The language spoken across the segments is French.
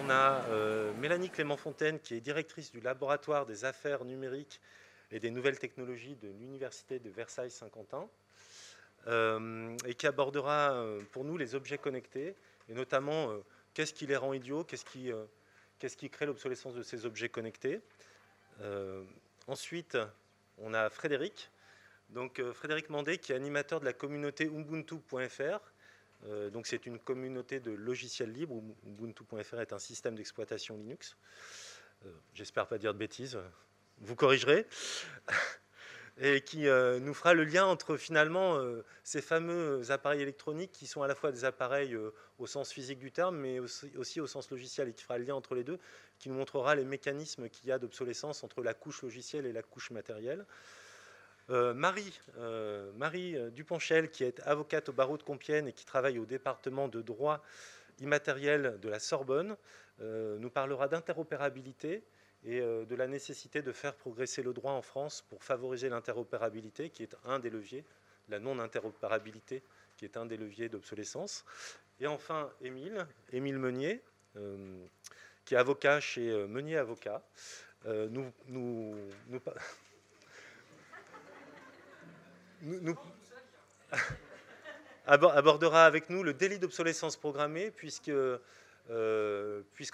on a Mélanie Clément-Fontaine, qui est directrice du laboratoire des affaires numériques et des nouvelles technologies de l'Université de Versailles-Saint-Quentin, et qui abordera pour nous les objets connectés, et notamment qu'est-ce qui les rend idiots, qu'est-ce qui crée l'obsolescence de ces objets connectés. Ensuite, on a Frédéric, donc Frédéric Mandé, qui est animateur de la communauté Ubuntu.fr. Donc c'est une communauté de logiciels libres. Ubuntu.fr est un système d'exploitation Linux. J'espère pas dire de bêtises, vous corrigerez. Et qui nous fera le lien entre finalement ces fameux appareils électroniques qui sont à la fois des appareils au sens physique du terme, mais aussi au sens logiciel, et qui fera le lien entre les deux, qui nous montrera les mécanismes qu'il y a d'obsolescence entre la couche logicielle et la couche matérielle. Marie Duponchel, qui est avocate au barreau de Compiègne et qui travaille au département de droit immatériel de la Sorbonne, nous parlera d'interopérabilité et de la nécessité de faire progresser le droit en France pour favoriser l'interopérabilité, qui est un des leviers, la non-interopérabilité, qui est un des leviers d'obsolescence. Et enfin, Émile Meunier, qui est avocat chez Meunier Avocat, abordera avec nous le délit d'obsolescence programmée, puisqu'en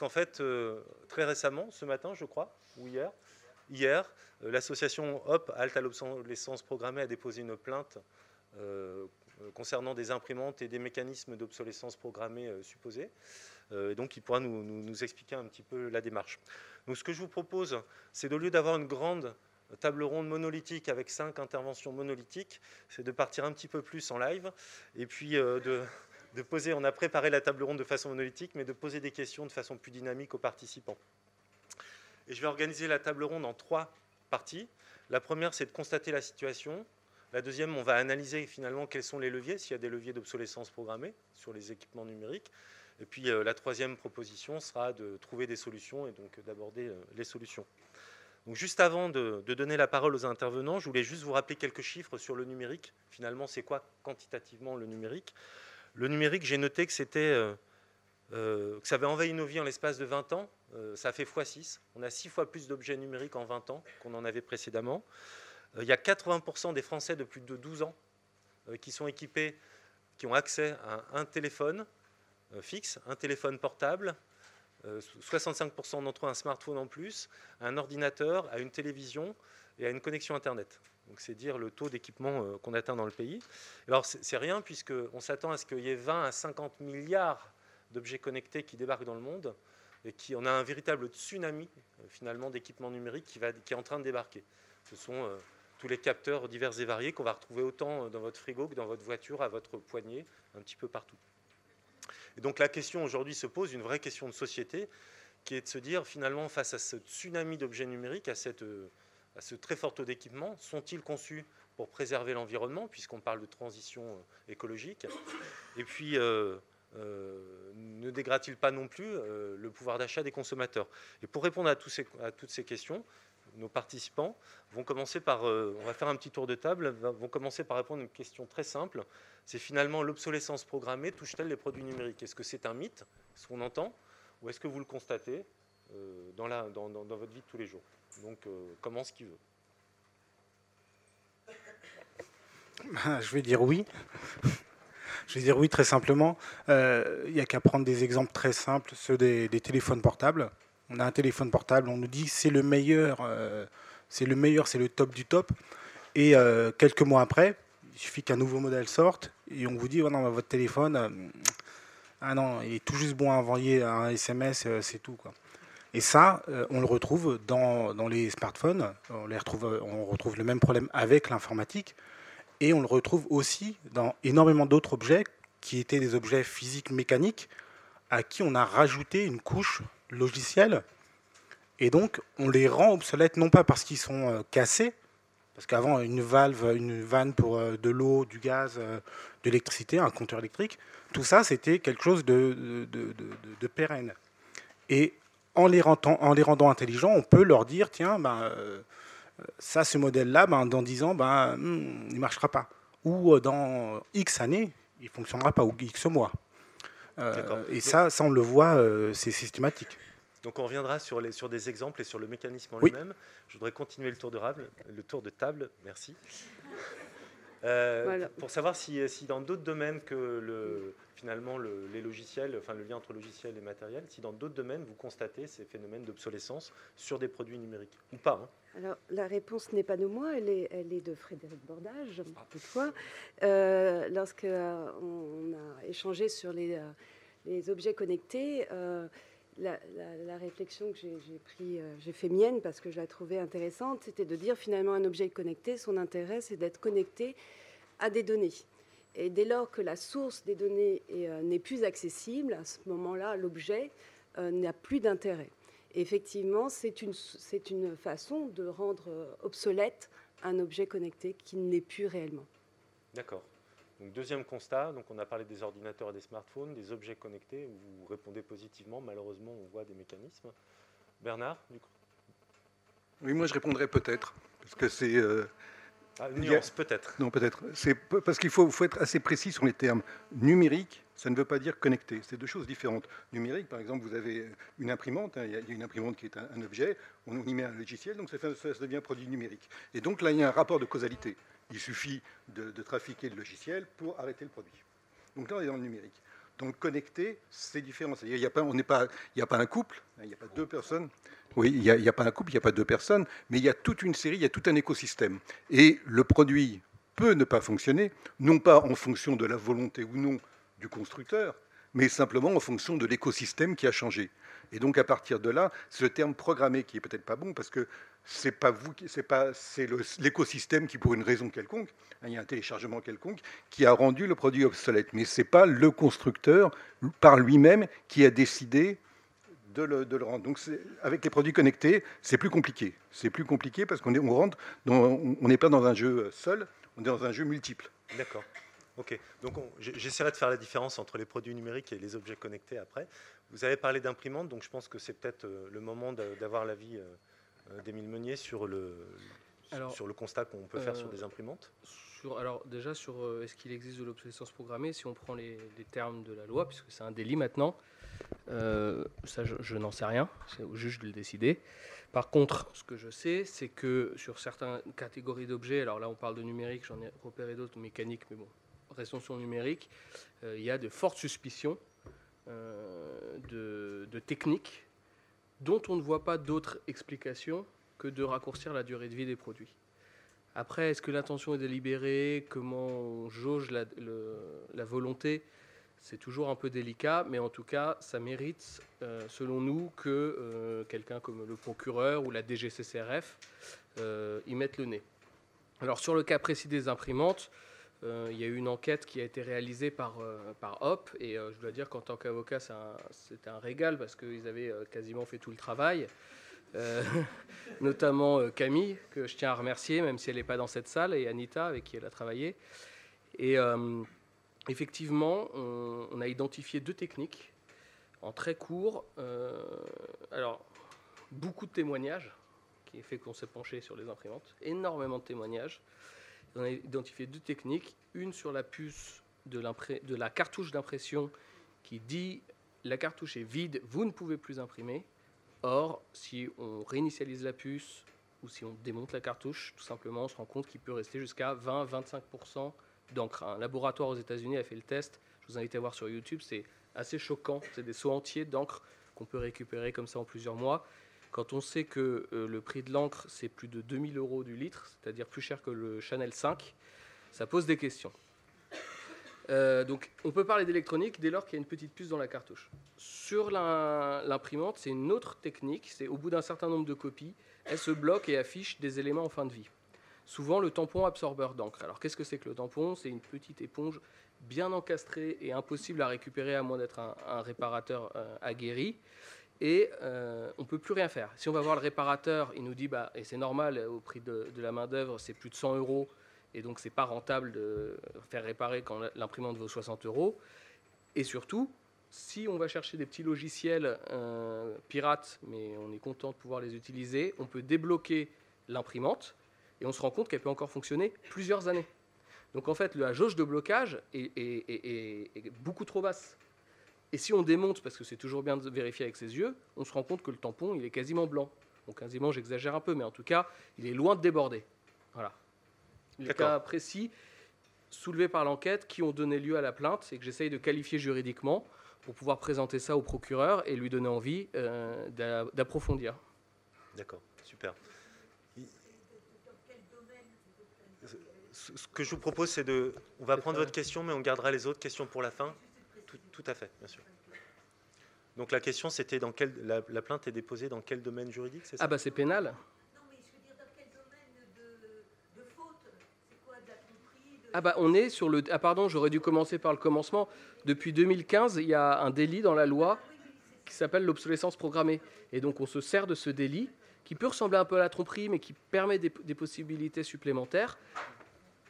fait, très récemment, ce matin, je crois, ou hier, l'association HOP, Halte à l'obsolescence programmée, a déposé une plainte concernant des imprimantes et des mécanismes d'obsolescence programmée supposés. Donc, il pourra nous expliquer un petit peu la démarche. Donc, ce que je vous propose, c'est au lieu d'avoir une grande table ronde monolithique avec 5 interventions monolithiques, c'est de partir un petit peu plus en live et puis de poser, on a préparé la table ronde de façon monolithique, mais de poser des questions de façon plus dynamique aux participants. Et je vais organiser la table ronde en 3 parties. La première, c'est de constater la situation. La deuxième, on va analyser finalement quels sont les leviers, s'il y a des leviers d'obsolescence programmée sur les équipements numériques. Et puis la troisième proposition sera de trouver des solutions et donc d'aborder les solutions. Donc juste avant de donner la parole aux intervenants, je voulais juste vous rappeler quelques chiffres sur le numérique. Finalement, c'est quoi quantitativement le numérique? Le numérique, j'ai noté que ça avait envahi nos vies en l'espace de 20 ans. Ça a fait x6. On a 6 fois plus d'objets numériques en 20 ans qu'on en avait précédemment. Il y a 80% des Français de plus de 12 ans qui sont équipés, qui ont accès à un téléphone fixe, un téléphone portable, 65% d'entre eux un smartphone en plus, un ordinateur, à une télévision et à une connexion Internet. Donc c'est dire le taux d'équipement qu'on atteint dans le pays. Alors c'est rien, puisqu'on s'attend à ce qu'il y ait 20 à 50 milliards d'objets connectés qui débarquent dans le monde, et on a un véritable tsunami finalement d'équipements numériques qui est en train de débarquer. Ce sont tous les capteurs divers et variés qu'on va retrouver autant dans votre frigo que dans votre voiture, à votre poignet, un petit peu partout. Et donc la question aujourd'hui se pose, une vraie question de société, qui est de se dire finalement face à ce tsunami d'objets numériques, à ce très fort taux d'équipement, sont-ils conçus pour préserver l'environnement, puisqu'on parle de transition écologique, et puis ne dégradent-ils pas non plus le pouvoir d'achat des consommateurs? Et pour répondre à toutes ces questions, nos participants vont commencer par, on va faire un petit tour de table, vont commencer par répondre à une question très simple. C'est finalement l'obsolescence programmée touche-t-elle les produits numériques? Est-ce que c'est un mythe, ce qu'on entend, ou est-ce que vous le constatez dans votre vie de tous les jours? Donc, commence qui veut. Je vais dire oui. Je vais dire oui très simplement. Il n'y a qu'à prendre des exemples très simples, ceux des téléphones portables. On a un téléphone portable, on nous dit c'est le meilleur, c'est le top du top. Et quelques mois après, il suffit qu'un nouveau modèle sorte et on vous dit oh non, votre téléphone, ah non, il est tout juste bon à envoyer un SMS, c'est tout, quoi. Et ça, on le retrouve dans les smartphones. On retrouve le même problème avec l'informatique. Et on le retrouve aussi dans énormément d'autres objets qui étaient des objets physiques mécaniques à qui on a rajouté une couche logicielle. Et donc, on les rend obsolètes non pas parce qu'ils sont cassés, parce qu'avant, une vanne pour de l'eau, du gaz, de l'électricité, un compteur électrique, tout ça, c'était quelque chose de pérenne. Et en les rendant intelligents, on peut leur dire, tiens, ça, ce modèle-là, dans 10 ans, il ne marchera pas. Ou dans X années, il ne fonctionnera pas, ou X mois. Et ça, on le voit, c'est systématique. Donc on reviendra sur des exemples et sur le mécanisme en Oui. lui-même. Je voudrais continuer le tour de table, merci. Voilà. Pour savoir si dans d'autres domaines que finalement les logiciels, enfin le lien entre logiciel et matériel, si dans d'autres domaines vous constatez ces phénomènes d'obsolescence sur des produits numériques ou pas, hein. Alors, la réponse n'est pas de moi, elle est de Frédéric Bordage, toutefois. Lorsqu'on a échangé sur les objets connectés, la réflexion que j'ai fait mienne, parce que je la trouvais intéressante, c'était de dire finalement un objet connecté, son intérêt, c'est d'être connecté à des données. Et dès lors que la source des données n'est plus accessible, à ce moment-là, l'objet n'a plus d'intérêt. Effectivement, c'est une façon de rendre obsolète un objet connecté qui ne l'est plus réellement. D'accord. Donc, deuxième constat, donc on a parlé des ordinateurs et des smartphones, des objets connectés, vous répondez positivement, malheureusement on voit des mécanismes. Bernard, du coup. Oui, moi je répondrais peut-être, parce que c'est... nuance, peut-être. Non, peut-être. C'est parce qu'il faut être assez précis sur les termes. Numérique, ça ne veut pas dire connecté. C'est deux choses différentes. Numérique, par exemple, vous avez une imprimante. Il y a une imprimante qui est un objet. On y met un logiciel, donc ça devient un produit numérique. Et donc là, il y a un rapport de causalité. Il suffit de trafiquer le logiciel pour arrêter le produit. Donc là, on est dans le numérique. Donc connecté, c'est différent. C'est-à-dire, il n'y a pas un couple, il n'y a pas deux personnes. Oui, il n'y a pas un couple, il n'y a pas deux personnes, mais il y a toute une série, il y a tout un écosystème. Et le produit peut ne pas fonctionner, non pas en fonction de la volonté ou non du constructeur, mais simplement en fonction de l'écosystème qui a changé. Et donc à partir de là, c'est le terme programmé qui est peut-être pas bon, parce que c'est l'écosystème qui, pour une raison quelconque, il y a un téléchargement quelconque, qui a rendu le produit obsolète. Mais ce n'est pas le constructeur par lui-même qui a décidé de le rendre. Donc avec les produits connectés, c'est plus compliqué. C'est plus compliqué parce qu'on n'est pas dans un jeu seul, on est dans un jeu multiple. D'accord. Ok. Donc j'essaierai de faire la différence entre les produits numériques et les objets connectés après. Vous avez parlé d'imprimantes, donc je pense que c'est peut-être le moment d'avoir l'avis d'Émile Meunier sur le constat qu'on peut faire sur des imprimantes. Alors déjà sur est-ce qu'il existe de l'obsolescence programmée, si on prend les termes de la loi, puisque c'est un délit maintenant, ça je n'en sais rien, c'est au juge de le décider. Par contre, ce que je sais, c'est que sur certaines catégories d'objets, alors là on parle de numérique, j'en ai repéré d'autres mécaniques, mais bon, restons sur le numérique, il y a de fortes suspicions de techniques dont on ne voit pas d'autres explications que de raccourcir la durée de vie des produits. Après, est-ce que l'intention est délibérée? Comment on jauge la volonté? C'est toujours un peu délicat, mais en tout cas, ça mérite, selon nous, que quelqu'un comme le procureur ou la DGCCRF y mette le nez. Alors, sur le cas précis des imprimantes, il y a eu une enquête qui a été réalisée par HOP, et je dois dire qu'en tant qu'avocat, c'était un régal, parce qu'ils avaient quasiment fait tout le travail. Notamment Camille, que je tiens à remercier, même si elle n'est pas dans cette salle, et Anita, avec qui elle a travaillé. Et effectivement, on a identifié deux techniques en très court. Alors, beaucoup de témoignages, qui fait qu'on s'est penché sur les imprimantes, énormément de témoignages. On a identifié deux techniques, une sur la puce de la cartouche d'impression qui dit « la cartouche est vide, vous ne pouvez plus imprimer ». Or, si on réinitialise la puce ou si on démonte la cartouche, tout simplement, on se rend compte qu'il peut rester jusqu'à 20-25% d'encre. Un laboratoire aux États-Unis a fait le test. Je vous invite à voir sur YouTube. C'est assez choquant. C'est des seaux entiers d'encre qu'on peut récupérer comme ça en plusieurs mois. Quand on sait que le prix de l'encre, c'est plus de 2000 € du litre, c'est-à-dire plus cher que le Chanel 5, ça pose des questions. Donc, on peut parler d'électronique dès lors qu'il y a une petite puce dans la cartouche. Sur l'imprimante, c'est une autre technique. C'est au bout d'un certain nombre de copies, elle se bloque et affiche des éléments en fin de vie. Souvent, le tampon absorbeur d'encre. Alors, qu'est-ce que c'est que le tampon? C'est une petite éponge bien encastrée et impossible à récupérer à moins d'être un réparateur aguerri. Et on ne peut plus rien faire. Si on va voir le réparateur, il nous dit, et c'est normal, au prix de la main-d'œuvre, c'est plus de 100 €. Et donc, ce n'est pas rentable de faire réparer quand l'imprimante vaut 60 €. Et surtout, si on va chercher des petits logiciels pirates, mais on est content de pouvoir les utiliser, on peut débloquer l'imprimante et on se rend compte qu'elle peut encore fonctionner plusieurs années. Donc, en fait, la jauge de blocage est beaucoup trop basse. Et si on démonte, parce que c'est toujours bien de vérifier avec ses yeux, on se rend compte que le tampon, il est quasiment blanc. Donc quasiment, j'exagère un peu, mais en tout cas, il est loin de déborder. Voilà. Les cas précis soulevés par l'enquête qui ont donné lieu à la plainte et que j'essaye de qualifier juridiquement pour pouvoir présenter ça au procureur et lui donner envie d'approfondir. D'accord, super. Ce que je vous propose, c'est de... On va prendre votre question, mais on gardera les autres questions pour la fin. Tout à fait, bien sûr. Donc la question, c'était dans quel... La plainte est déposée dans quel domaine juridique, c'est ça? Ah bah c'est pénal. Non, mais je veux dire, dans quel domaine de faute? C'est quoi, de la tromperie Ah bah on est sur le... Ah pardon, j'aurais dû commencer par le commencement. Depuis 2015, il y a un délit dans la loi qui s'appelle l'obsolescence programmée. Et donc on se sert de ce délit qui peut ressembler un peu à la tromperie, mais qui permet des possibilités supplémentaires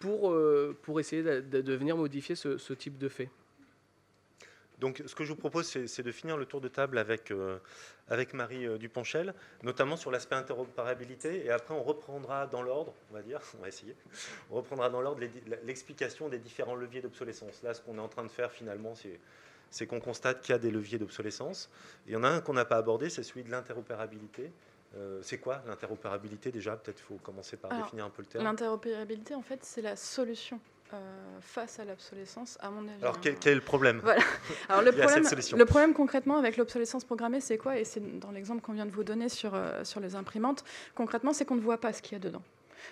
pour essayer de venir modifier ce type de fait. Donc, ce que je vous propose, c'est de finir le tour de table avec Marie Duponchel, notamment sur l'aspect interopérabilité, et après on reprendra dans l'ordre, on va dire, on va essayer, on reprendra dans l'ordre l'explication des différents leviers d'obsolescence. Là, ce qu'on est en train de faire finalement, c'est qu'on constate qu'il y a des leviers d'obsolescence. Il y en a un qu'on n'a pas abordé, c'est celui de l'interopérabilité. C'est quoi l'interopérabilité déjà? Peut-être qu'il faut commencer par définir un peu le terme. L'interopérabilité, en fait, c'est la solution face à l'obsolescence, à mon avis. Alors, quel est le problème? Voilà. Alors, le problème concrètement avec l'obsolescence programmée, c'est quoi? Et c'est dans l'exemple qu'on vient de vous donner sur les imprimantes, concrètement, c'est qu'on ne voit pas ce qu'il y a dedans.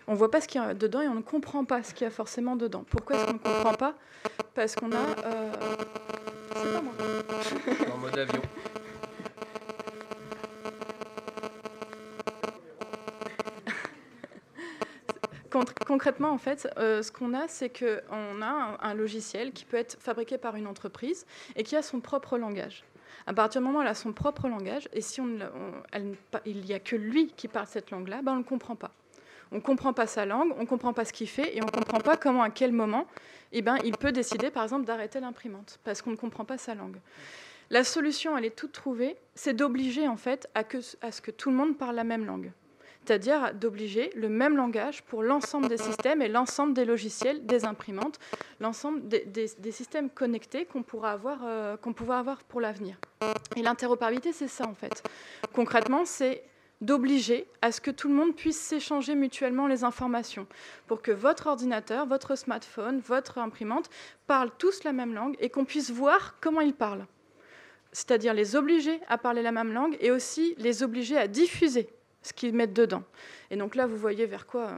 On ne voit pas ce qu'il y a dedans et on ne comprend pas ce qu'il y a forcément dedans. Pourquoi est-ce qu'on ne comprend pas? Parce qu'on a... C'est pas moi. En mode avion. Concrètement, en fait, ce qu'on a, c'est qu'on a un logiciel qui peut être fabriqué par une entreprise et qui a son propre langage. À partir du moment où elle a son propre langage, et si il n'y a que lui qui parle cette langue-là, ben on ne le comprend pas. On ne comprend pas sa langue, on ne comprend pas ce qu'il fait, et on ne comprend pas comment, à quel moment, il peut décider, par exemple, d'arrêter l'imprimante, parce qu'on ne comprend pas sa langue. La solution, elle est toute trouvée, c'est d'obliger, en fait, à ce que tout le monde parle la même langue. C'est-à-dire d'obliger le même langage pour l'ensemble des systèmes et l'ensemble des logiciels, des imprimantes, l'ensemble des systèmes connectés qu'on pourra avoir pour l'avenir. Et l'interopérabilité, c'est ça en fait. Concrètement, c'est d'obliger à ce que tout le monde puisse s'échanger mutuellement les informations pour que votre ordinateur, votre smartphone, votre imprimante parlent tous la même langue et qu'on puisse voir comment ils parlent. C'est-à-dire les obliger à parler la même langue et aussi les obliger à diffuser ce qu'ils mettent dedans. Et donc là, vous voyez vers quoi,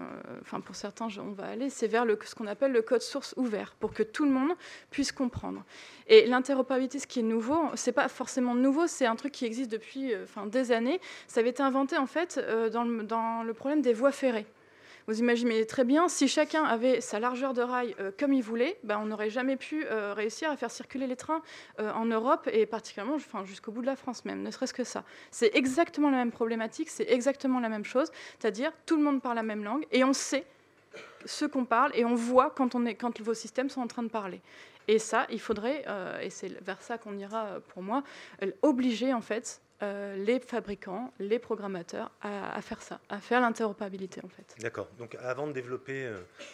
pour certains, on va aller, c'est vers ce qu'on appelle le code source ouvert, pour que tout le monde puisse comprendre. Et l'interopérabilité, ce qui est nouveau, c'est pas forcément nouveau, c'est un truc qui existe depuis des années. Ça avait été inventé, en fait, dans le problème des voies ferrées. Vous imaginez très bien, si chacun avait sa largeur de rail comme il voulait, on n'aurait jamais pu réussir à faire circuler les trains en Europe et particulièrement jusqu'au bout de la France même, ne serait-ce que ça. C'est exactement la même problématique, c'est exactement la même chose, c'est-à-dire tout le monde parle la même langue et on sait ce qu'on parle et on voit quand vos systèmes sont en train de parler. Et ça, il faudrait, et c'est vers ça qu'on ira pour moi, obliger en fait les fabricants, les programmateurs à faire ça, à faire l'interopérabilité en fait. D'accord. Donc avant de développer,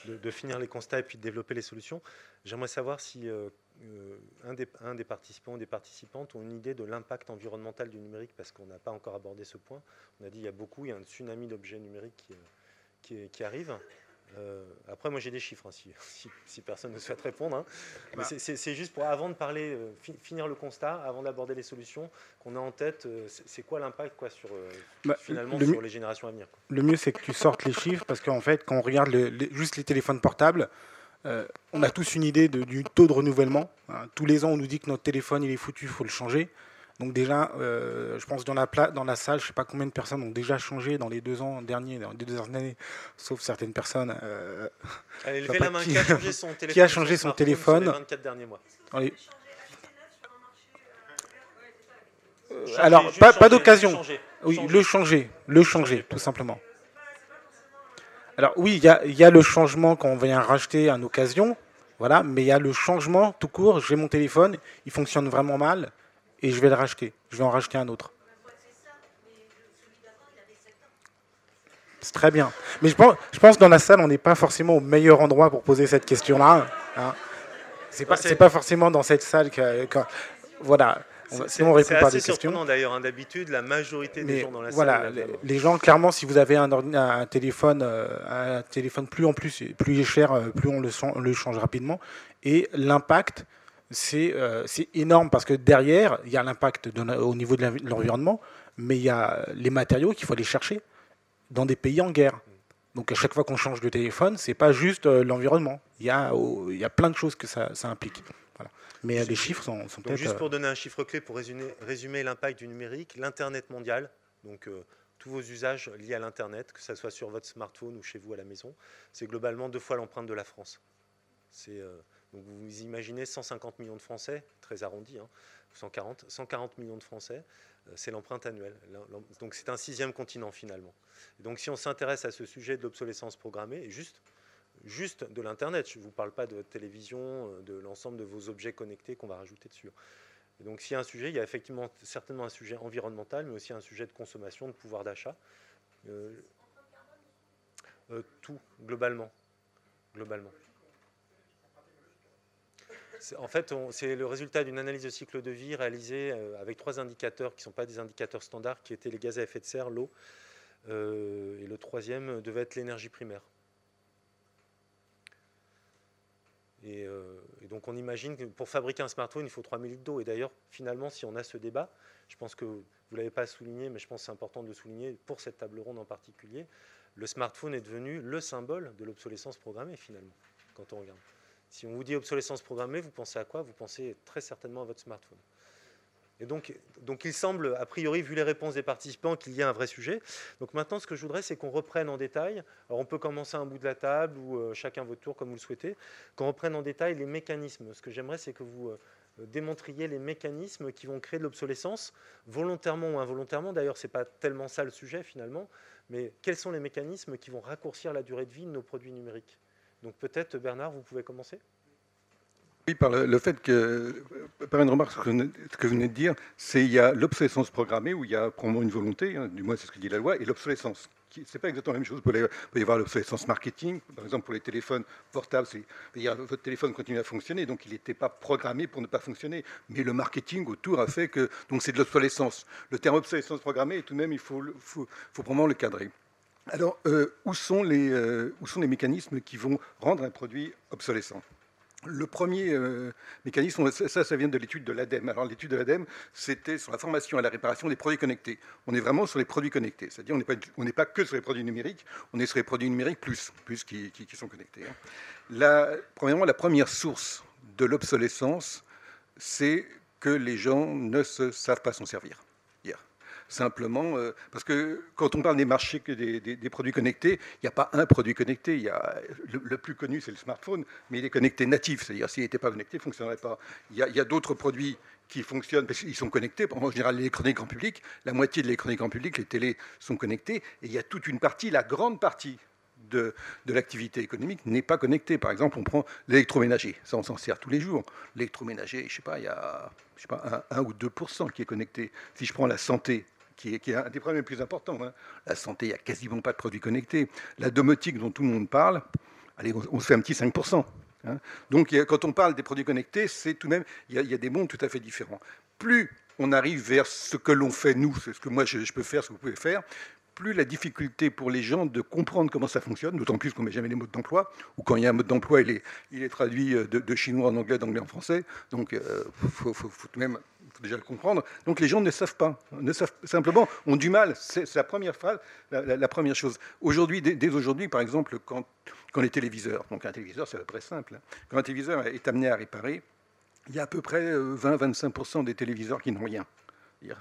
de finir les constats et puis de développer les solutions, j'aimerais savoir si un des participants ou des participantes ont une idée de l'impact environnemental du numérique, parce qu'on n'a pas encore abordé ce point. On a dit il y a un tsunami d'objets numériques qui arrive. Après, moi j'ai des chiffres, si personne ne souhaite répondre. Hein. Mais c'est juste pour, avant de parler, finir le constat, avant d'aborder les solutions, qu'on a en tête, c'est quoi l'impact finalement sur les générations à venir, quoi. Le mieux, c'est que tu sortes les chiffres, parce qu'en fait, quand on regarde juste les téléphones portables, on a tous une idée du taux de renouvellement. Hein. Tous les ans, on nous dit que notre téléphone il est foutu, il faut le changer. Donc déjà, je pense que dans la salle, je ne sais pas combien de personnes ont déjà changé dans les 2 ans derniers, dans les 2 dernières années, sauf certaines personnes. Allez, levez la main, qui a changé son téléphone, qui a changé son téléphone sur les 24 derniers mois. Alors, pas d'occasion. Oui, le changer, tout simplement. Alors oui, il y a le changement quand on vient racheter en occasion, voilà, mais il y a le changement tout court. J'ai mon téléphone, il fonctionne vraiment mal. Et je vais le racheter. Je vais en racheter un autre. C'est très bien. Mais je pense que dans la salle, on n'est pas forcément au meilleur endroit pour poser cette question-là. Hein. C'est pas forcément dans cette salle Voilà. Sinon, on C'est répond pas à assez des questions. surprenant d'ailleurs. Hein, d'habitude, la majorité des Mais gens dans la voilà, salle. les gens, clairement, si vous avez un téléphone plus en plus, plus il est cher, plus on le change rapidement. Et l'impact, c'est énorme parce que derrière, il y a l'impact au niveau de l'environnement, mais il y a les matériaux qu'il faut aller chercher dans des pays en guerre. Donc à chaque fois qu'on change de téléphone, c'est pas juste l'environnement. Il y a plein de choses que ça implique. Voilà. Mais les chiffres sont peut-être... Juste pour donner un chiffre clé, pour résumer l'impact du numérique, l'Internet mondial, donc tous vos usages liés à l'Internet, que ce soit sur votre smartphone ou chez vous à la maison, c'est globalement 2 fois l'empreinte de la France. Donc vous imaginez 150 millions de Français, très arrondi, hein, 140 millions de Français, c'est l'empreinte annuelle. Donc c'est un 6e continent finalement. Et donc si on s'intéresse à ce sujet de l'obsolescence programmée, et juste de l'Internet, je ne vous parle pas de votre télévision, de l'ensemble de vos objets connectés qu'on va rajouter dessus. Et donc s'il y a un sujet, il y a effectivement certainement un sujet environnemental, mais aussi un sujet de consommation, de pouvoir d'achat. Tout, globalement. En fait, c'est le résultat d'une analyse de cycle de vie réalisée avec 3 indicateurs qui ne sont pas des indicateurs standards, qui étaient les gaz à effet de serre, l'eau, et le 3e devait être l'énergie primaire. Et donc on imagine que pour fabriquer un smartphone, il faut 3000 litres d'eau. Et d'ailleurs, finalement, si on a ce débat, je pense que vous ne l'avez pas souligné, mais je pense que c'est important de le souligner pour cette table ronde en particulier, le smartphone est devenu le symbole de l'obsolescence programmée, finalement, quand on regarde. Si on vous dit obsolescence programmée, vous pensez à quoi? Vous pensez très certainement à votre smartphone. Et donc il semble, a priori, vu les réponses des participants, qu'il y a un vrai sujet. Donc maintenant, ce que je voudrais, c'est qu'on reprenne en détail. Alors on peut commencer à un bout de la table, ou chacun votre tour, comme vous le souhaitez, qu'on reprenne en détail les mécanismes. Ce que j'aimerais, c'est que vous démontriez les mécanismes qui vont créer de l'obsolescence, volontairement ou involontairement. D'ailleurs, ce n'est pas tellement ça le sujet, finalement. Mais quels sont les mécanismes qui vont raccourcir la durée de vie de nos produits numériques? Donc peut-être, Bernard, vous pouvez commencer? Oui, par le fait que, par une remarque, ce que vous venez de dire, c'est qu'il y a l'obsolescence programmée, où il y a probablement une volonté, hein, du moins c'est ce que dit la loi, et l'obsolescence. Ce n'est pas exactement la même chose. Il peut y avoir l'obsolescence marketing, par exemple pour les téléphones portables, votre téléphone continue à fonctionner, donc il n'était pas programmé pour ne pas fonctionner. Mais le marketing autour a fait que... Donc c'est de l'obsolescence. Le terme obsolescence programmée, tout de même, il faut vraiment le cadrer. Alors, où sont les mécanismes qui vont rendre un produit obsolescent? Le premier mécanisme, ça vient de l'étude de l'ADEME. Alors l'étude de l'ADEME, c'était sur la formation et la réparation des produits connectés. On est vraiment sur les produits connectés, c'est-à-dire on n'est pas que sur les produits numériques, on est sur les produits numériques plus qui sont connectés. Premièrement, la première source de l'obsolescence, c'est que les gens ne savent pas s'en servir. Simplement, parce que quand on parle des marchés des produits connectés, il n'y a pas un produit connecté. Le plus connu, c'est le smartphone, mais il est connecté natif, c'est-à-dire s'il n'était pas connecté, il ne fonctionnerait pas. Il y a d'autres produits qui fonctionnent parce qu'ils sont connectés. En général, l'électronique grand public, la moitié de l'électronique grand public, les télés sont connectées, et il y a toute une partie, la grande partie de l'activité économique n'est pas connectée. Par exemple, on prend l'électroménager, ça on s'en sert tous les jours. L'électroménager, je ne sais pas, il y a 1 ou 2% qui est connecté. Si je prends la santé, qui est un des problèmes les plus importants. Hein. La santé, il n'y a quasiment pas de produits connectés. La domotique dont tout le monde parle, allez, on se fait un petit 5%. Hein. Donc quand on parle des produits connectés, c'est tout de même, il y a des mondes tout à fait différents. Plus on arrive vers ce que l'on fait, nous, c'est ce que moi je peux faire, ce que vous pouvez faire, plus la difficulté pour les gens de comprendre comment ça fonctionne, d'autant plus qu'on ne met jamais les modes d'emploi, ou quand il y a un mode d'emploi, il est traduit de chinois en anglais, d'anglais en français. Donc il faut tout de même... Il faut déjà le comprendre. Donc les gens ne savent pas, simplement ont du mal. C'est la première phrase, la première chose. Aujourd'hui, dès aujourd'hui, par exemple, quand les téléviseurs, donc un téléviseur, c'est à peu près simple, hein, quand un téléviseur est amené à réparer, il y a à peu près 20-25% des téléviseurs qui n'ont rien.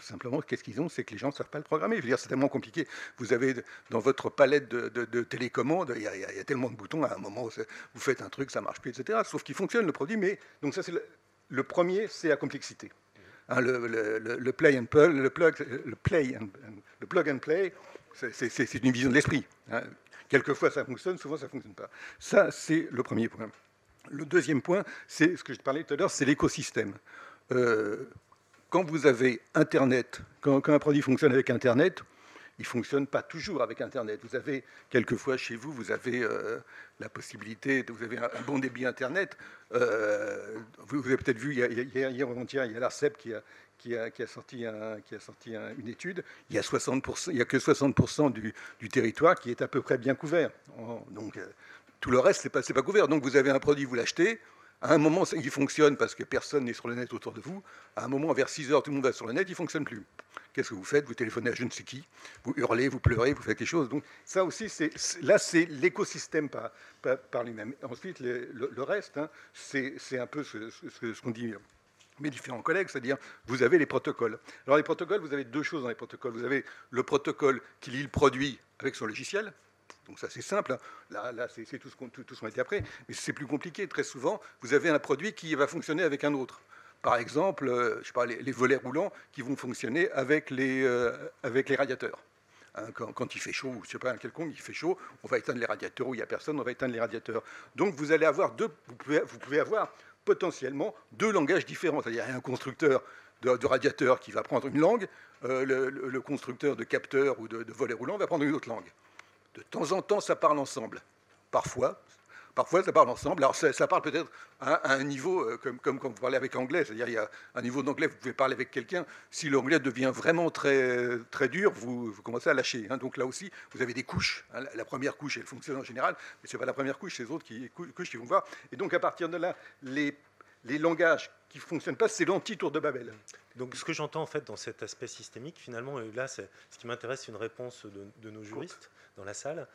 Simplement, qu'est-ce qu'ils ont? C'est que les gens ne savent pas le programmer. Je veux dire, c'est tellement compliqué. Vous avez dans votre palette de télécommandes, il y a tellement de boutons, à un moment, vous faites un truc, ça ne marche plus, etc. Sauf qu'il fonctionne, le produit. Mais donc ça, c'est le premier, c'est la complexité. Hein, le plug and play, c'est une vision de l'esprit. Hein. Quelquefois, ça fonctionne, souvent, ça ne fonctionne pas. Ça, c'est le premier point. Le deuxième point, c'est ce que je parlais tout à l'heure, c'est l'écosystème. Quand vous avez Internet, quand un produit fonctionne avec Internet, il ne fonctionne pas toujours avec Internet. Vous avez, quelquefois chez vous, vous avez la possibilité, vous avez un bon débit Internet. Vous avez peut-être vu, hier il y a l'ARCEP qui a sorti une étude. Il y a 60%, il n'y a que 60% du territoire qui est à peu près bien couvert. Donc tout le reste, c'est pas couvert. Donc vous avez un produit, vous l'achetez. À un moment, il fonctionne parce que personne n'est sur le net autour de vous. À un moment, vers 6 heures, tout le monde va sur le net, il ne fonctionne plus. Qu'est-ce que vous faites? Vous téléphonez à je ne sais qui, vous hurlez, vous pleurez, vous faites quelque chose. Donc ça aussi, là, c'est l'écosystème par lui-même. Ensuite, le reste, hein, c'est un peu ce qu'on dit mes différents collègues, c'est-à-dire vous avez les protocoles. Alors les protocoles, vous avez deux choses dans les protocoles. Vous avez le protocole qui lie le produit avec son logiciel. Donc ça c'est simple, hein. Là c'est tout ce qu'on a été après, mais c'est plus compliqué. Très souvent, vous avez un produit qui va fonctionner avec un autre. Par exemple, je sais pas, les volets roulants qui vont fonctionner avec les radiateurs. Hein, quand il fait chaud, je ne sais pas, un quelconque, il fait chaud, on va éteindre les radiateurs, où il n'y a personne, on va éteindre les radiateurs. Donc vous allez avoir vous pouvez avoir potentiellement deux langages différents. C'est-à-dire il y a un constructeur de radiateurs qui va prendre une langue, le constructeur de capteurs ou de volets roulants va prendre une autre langue. De temps en temps, ça parle ensemble. Parfois, ça parle ensemble. Alors, ça parle peut-être à un niveau, comme quand vous parlez avec anglais. C'est-à-dire, il y a un niveau d'anglais, vous pouvez parler avec quelqu'un. Si l'anglais devient vraiment très, très dur, vous commencez à lâcher. Hein. Donc là aussi, vous avez des couches. Hein. La première couche, elle fonctionne en général, mais ce n'est pas la première couche, c'est les autres couches qui vont voir. Et donc, à partir de là, les langages qui ne fonctionnent pas, c'est l'anti-tour de Babel. Donc, ce que j'entends en fait dans cet aspect systémique, finalement, et là, ce qui m'intéresse, c'est une réponse de nos juristes dans la salle,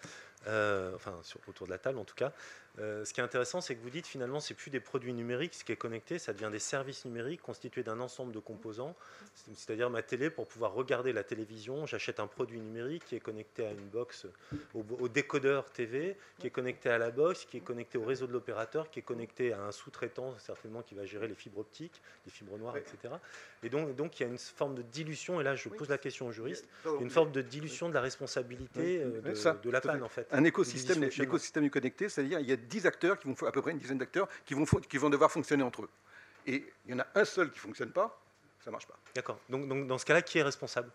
autour de la table en tout cas. Ce qui est intéressant, c'est que vous dites finalement, c'est plus des produits numériques, ce qui est connecté, ça devient des services numériques constitués d'un ensemble de composants. C'est-à-dire ma télé, pour pouvoir regarder la télévision, j'achète un produit numérique qui est connecté à une box, au décodeur TV, qui est connecté à la box, qui est connecté au réseau de l'opérateur, qui est connecté à un sous-traitant certainement qui va gérer les fibres optiques, les fibres noires, etc. Et donc il y a une forme de dilution, et là je pose la question aux juristes, une forme de dilution de la responsabilité de la panne en fait. Un écosystème, l'écosystème du connecté, c'est-à-dire il y a 10 acteurs, à peu près une dizaine d'acteurs, qui vont devoir fonctionner entre eux. Et il y en a un seul qui ne fonctionne pas, ça ne marche pas. D'accord. Donc dans ce cas-là, qui est responsable?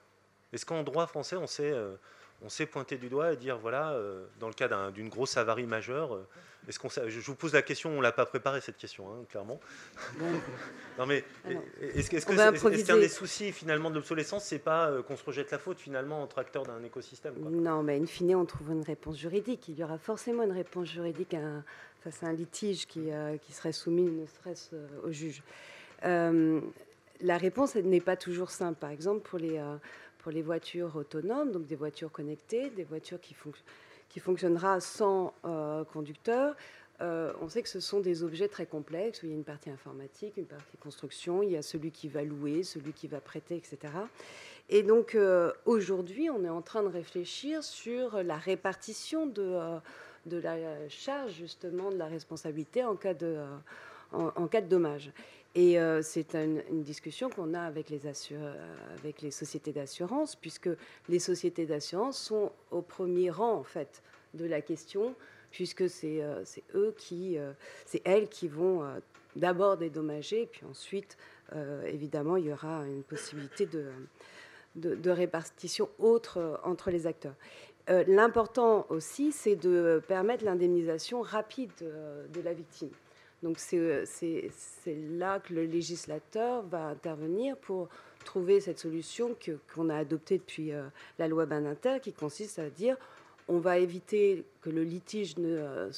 Est-ce qu'en droit français, on sait pointer du doigt et dire, voilà, dans le cas d'une grosse avarie majeure, je vous pose la question, on ne l'a pas préparée cette question, hein, clairement. Non mais, est-ce qu'un des soucis finalement de l'obsolescence, c'est pas qu'on se rejette la faute finalement entre acteurs d'un écosystème, quoi? Non, mais in fine, on trouve une réponse juridique. Il y aura forcément une réponse juridique face à un litige qui serait soumis, ne serait-ce au juge. La réponse n'est pas toujours simple. Par exemple, pour les voitures autonomes, donc des voitures connectées, des voitures qui fonctionnera sans conducteur, on sait que ce sont des objets très complexes, où il y a une partie informatique, une partie construction, il y a celui qui va louer, celui qui va prêter, etc. Et donc, aujourd'hui, on est en train de réfléchir sur la répartition de la charge, justement, de la responsabilité en cas de dommage. Et c'est une discussion qu'on a avec les sociétés d'assurance, puisque les sociétés d'assurance sont au premier rang, en fait, de la question, puisque c'est elles qui vont d'abord dédommager, puis ensuite, évidemment, il y aura une possibilité de répartition autre entre les acteurs. L'important aussi, c'est de permettre l'indemnisation rapide de la victime. Donc c'est là que le législateur va intervenir pour trouver cette solution qu'on a adoptée depuis la loi Badinter, qui consiste à dire on va éviter que le litige ne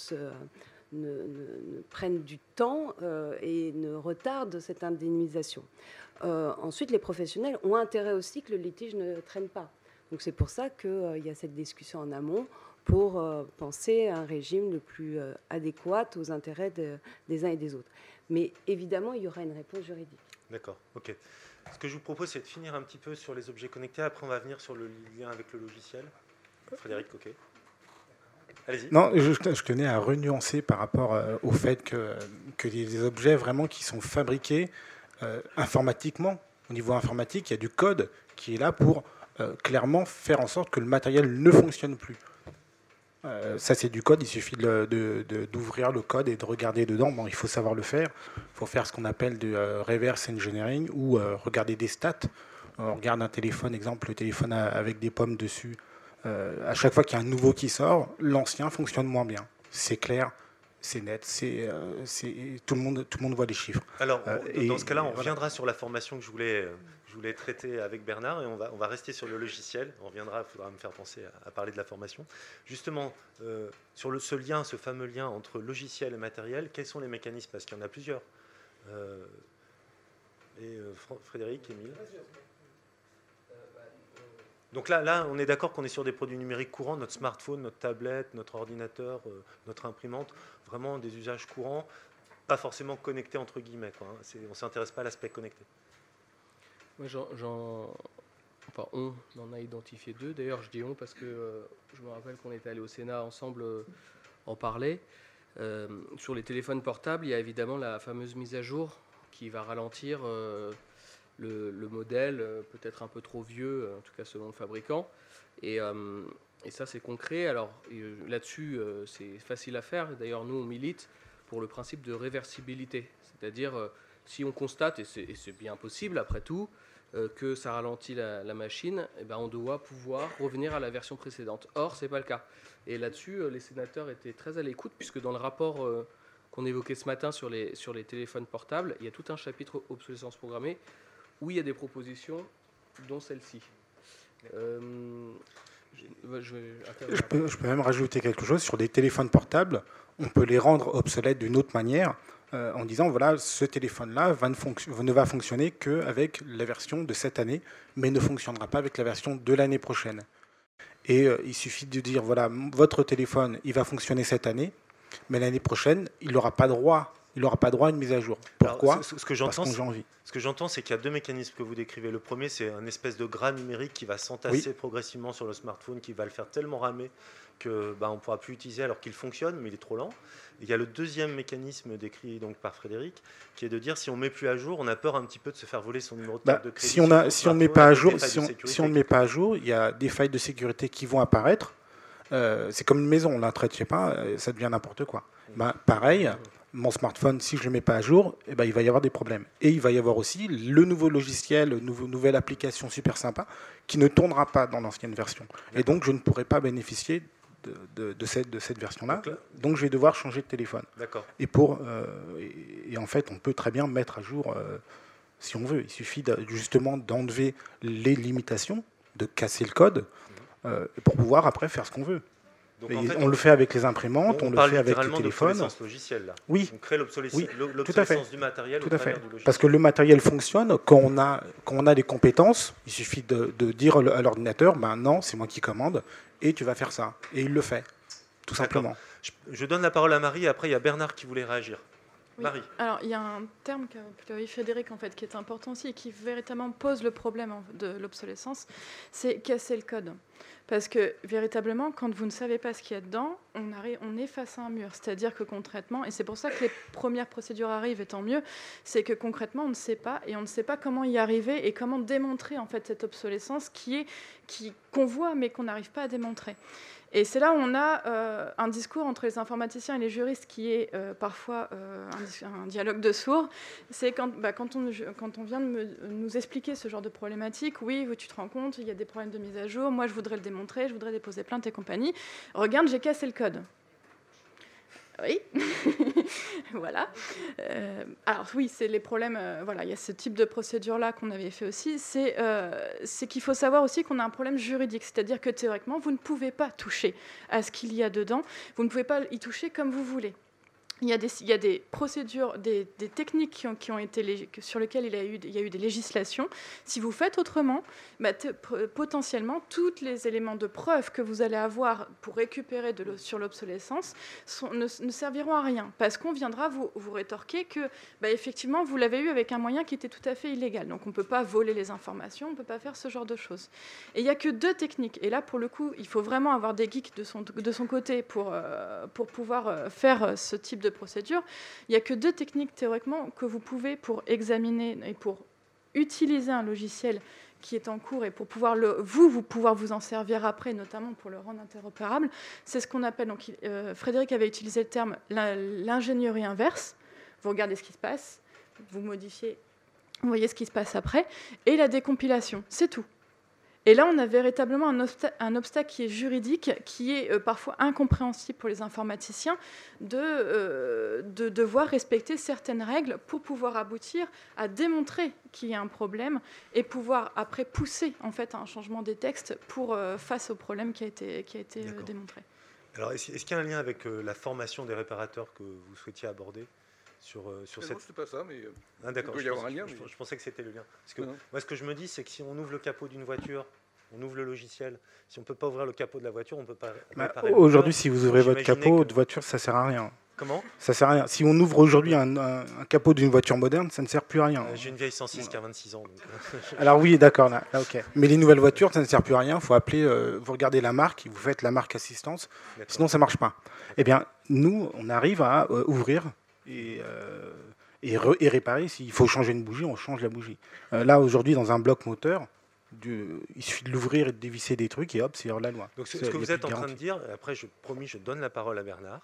prenne du temps et ne retarde cette indemnisation. Ensuite, les professionnels ont intérêt aussi que le litige ne traîne pas. Donc c'est pour ça qu'il y a cette discussion en amont pour penser à un régime le plus adéquat aux intérêts des uns et des autres. Mais évidemment, il y aura une réponse juridique. D'accord, ok. Ce que je vous propose, c'est de finir un petit peu sur les objets connectés. Après, on va venir sur le lien avec le logiciel. Frédéric, ok. Allez-y. Non, je tenais à renuancer par rapport au fait que des objets vraiment qui sont fabriqués informatiquement. Au niveau informatique, il y a du code qui est là pour clairement faire en sorte que le matériel ne fonctionne plus. Ça, c'est du code, il suffit d'ouvrir le code et de regarder dedans. Bon, il faut savoir le faire. Il faut faire ce qu'on appelle du reverse engineering ou regarder des stats. On regarde un téléphone, exemple, le téléphone avec des pommes dessus. À chaque fois qu'il y a un nouveau qui sort, l'ancien fonctionne moins bien. C'est clair, c'est net, tout le monde voit les chiffres. Alors, dans ce cas-là, on reviendra sur la formation que je voulais traiter avec Bernard, et on va rester sur le logiciel. On reviendra, il faudra me faire penser à parler de la formation. Justement, sur ce fameux lien entre logiciel et matériel, quels sont les mécanismes? Parce qu'il y en a plusieurs. Frédéric, Émile. Donc là, on est d'accord qu'on est sur des produits numériques courants, notre smartphone, notre tablette, notre ordinateur, notre imprimante, vraiment des usages courants, pas forcément connectés entre guillemets, quoi, hein. On ne s'intéresse pas à l'aspect connecté. Moi, on en a identifié 2. D'ailleurs, je dis on parce que je me rappelle qu'on était allé au Sénat ensemble en parler. Sur les téléphones portables, il y a évidemment la fameuse mise à jour qui va ralentir le modèle, peut-être un peu trop vieux, en tout cas selon le fabricant. Et ça, c'est concret. Alors là-dessus, c'est facile à faire. D'ailleurs, nous, on milite pour le principe de réversibilité. C'est-à-dire, si on constate, et c'est bien possible après tout, que ça ralentit la machine, eh ben, on doit pouvoir revenir à la version précédente. Or, ce n'est pas le cas. Et là-dessus, les sénateurs étaient très à l'écoute, puisque dans le rapport qu'on évoquait ce matin sur les téléphones portables, il y a tout un chapitre obsolescence programmée où il y a des propositions, dont celle-ci. Je peux même rajouter quelque chose sur des téléphones portables. On peut les rendre obsolètes d'une autre manière en disant voilà, ce téléphone-là ne va fonctionner qu'avec la version de cette année, mais ne fonctionnera pas avec la version de l'année prochaine. Et il suffit de dire voilà, votre téléphone, il va fonctionner cette année, mais l'année prochaine, il n'aura pas droit. Il n'aura pas droit à une mise à jour. Pourquoi? Alors, ce que j'entends, Parce qu'on a envie. Ce que j'entends, c'est qu'il y a 2 mécanismes que vous décrivez. Le premier, c'est un espèce de gras numérique qui va s'entasser progressivement sur le smartphone, qui va le faire tellement ramer qu'on ne pourra plus l'utiliser alors qu'il fonctionne, mais il est trop lent. Et il y a le deuxième mécanisme décrit donc par Frédéric, qui est de dire si on ne met plus à jour, on a peur un petit peu de se faire voler son numéro de carte de crédit. Si on ne met pas à jour, si on ne met pas à jour, il y a des failles de sécurité qui vont apparaître. C'est comme une maison, on la traite, je sais pas, ça devient n'importe quoi. Pareil, mon smartphone, si je ne le mets pas à jour, il va y avoir des problèmes. Et il va y avoir aussi le nouveau logiciel, nouvelle application super sympa, qui ne tournera pas dans l'ancienne version. Et donc, je ne pourrai pas bénéficier de cette version-là. Donc, je vais devoir changer de téléphone. D'accord. Et en fait, on peut très bien mettre à jour, si on veut. Il suffit justement d'enlever les limitations, de casser le code, pour pouvoir après faire ce qu'on veut. Donc, en fait, on le fait avec les imprimantes, on le fait avec les téléphones. Logicielle, là. Oui. On crée l'obsolescence du matériel tout à fait. du logiciel. Parce que le matériel fonctionne quand on a des compétences. Il suffit de dire à l'ordinateur, non, c'est moi qui commande, et tu vas faire ça. Et il le fait, tout simplement. Je donne la parole à Marie, et après il y a Bernard qui voulait réagir. Oui. Marie. Alors, il y a un terme qu'a eu Frédéric, en fait, qui est important aussi et qui véritablement pose le problème de l'obsolescence, c'est casser le code. Parce que, véritablement, quand vous ne savez pas ce qu'il y a dedans, on est face à un mur. C'est-à-dire que concrètement, et c'est pour ça que les premières procédures arrivent, et tant mieux, c'est que concrètement, on ne sait pas, et on ne sait pas comment y arriver et comment démontrer, en fait, cette obsolescence qu'on voit, mais qu'on n'arrive pas à démontrer. Et c'est là où on a un discours entre les informaticiens et les juristes qui est parfois un dialogue de sourds. C'est quand on vient de nous expliquer ce genre de problématique, oui, tu te rends compte, il y a des problèmes de mise à jour, moi je voudrais le démontrer, je voudrais déposer plainte et compagnie. Regarde, j'ai cassé le code. Oui, voilà. Alors oui, c'est les problèmes. Voilà, il y a ce type de procédure-là qu'on avait fait aussi. C'est qu'il faut savoir aussi qu'on a un problème juridique, c'est-à-dire que théoriquement, vous ne pouvez pas toucher à ce qu'il y a dedans. Vous ne pouvez pas y toucher comme vous voulez. Il y a des procédures, des techniques qui ont été sur lesquelles il y a eu des législations. Si vous faites autrement, potentiellement, tous les éléments de preuve que vous allez avoir pour récupérer sur l'obsolescence ne serviront à rien. Parce qu'on viendra vous rétorquer que, effectivement, vous l'avez eu avec un moyen qui était tout à fait illégal. Donc, on ne peut pas voler les informations, on ne peut pas faire ce genre de choses. Et il n'y a que 2 techniques. Et là, pour le coup, il faut vraiment avoir des geeks de son côté pour pouvoir faire ce type de procédure. Il n'y a que 2 techniques théoriquement que vous pouvez pour examiner et pour utiliser un logiciel qui est en cours et pour pouvoir pouvoir vous en servir après, notamment pour le rendre interopérable. C'est ce qu'on appelle, donc Frédéric avait utilisé le terme l'ingénierie inverse. Vous regardez ce qui se passe, vous modifiez vous voyez ce qui se passe après, et la décompilation, c'est tout. Et là, on a véritablement un obstacle qui est juridique, qui est parfois incompréhensible pour les informaticiens, de devoir respecter certaines règles pour pouvoir aboutir à démontrer qu'il y a un problème et pouvoir après pousser en fait à un changement des textes pour face au problème qui a été démontré. Alors, est-ce qu'il y a un lien avec la formation des réparateurs que vous souhaitiez aborder sur cette... C'est pas ça, mais D'accord. il peut y avoir un lien. Je pensais que c'était le lien. Parce que moi, ce que je me dis, c'est que si on ouvre le capot d'une voiture, on ouvre le logiciel. Si on ne peut pas ouvrir le capot de la voiture, on ne peut pas réparer. Aujourd'hui, si vous ouvrez votre capot de voiture, ça ne sert à rien. Comment ? Ça sert à rien. Si on ouvre aujourd'hui un capot d'une voiture moderne, ça ne sert plus à rien. J'ai une vieille 106 qui a 26 ans. Donc... Alors oui, d'accord, là, ok. Mais les nouvelles voitures, ça ne sert plus à rien. Il faut appeler, vous regardez la marque, vous faites la marque assistance. Sinon, ça ne marche pas. Eh bien, nous, on arrive à ouvrir et réparer. S'il faut changer une bougie, on change la bougie. Là, aujourd'hui, dans un bloc moteur, il suffit de l'ouvrir et de dévisser des trucs et hop, c'est hors la loi. Donc ce que vous êtes en train de dire, après promis, je donne la parole à Bernard,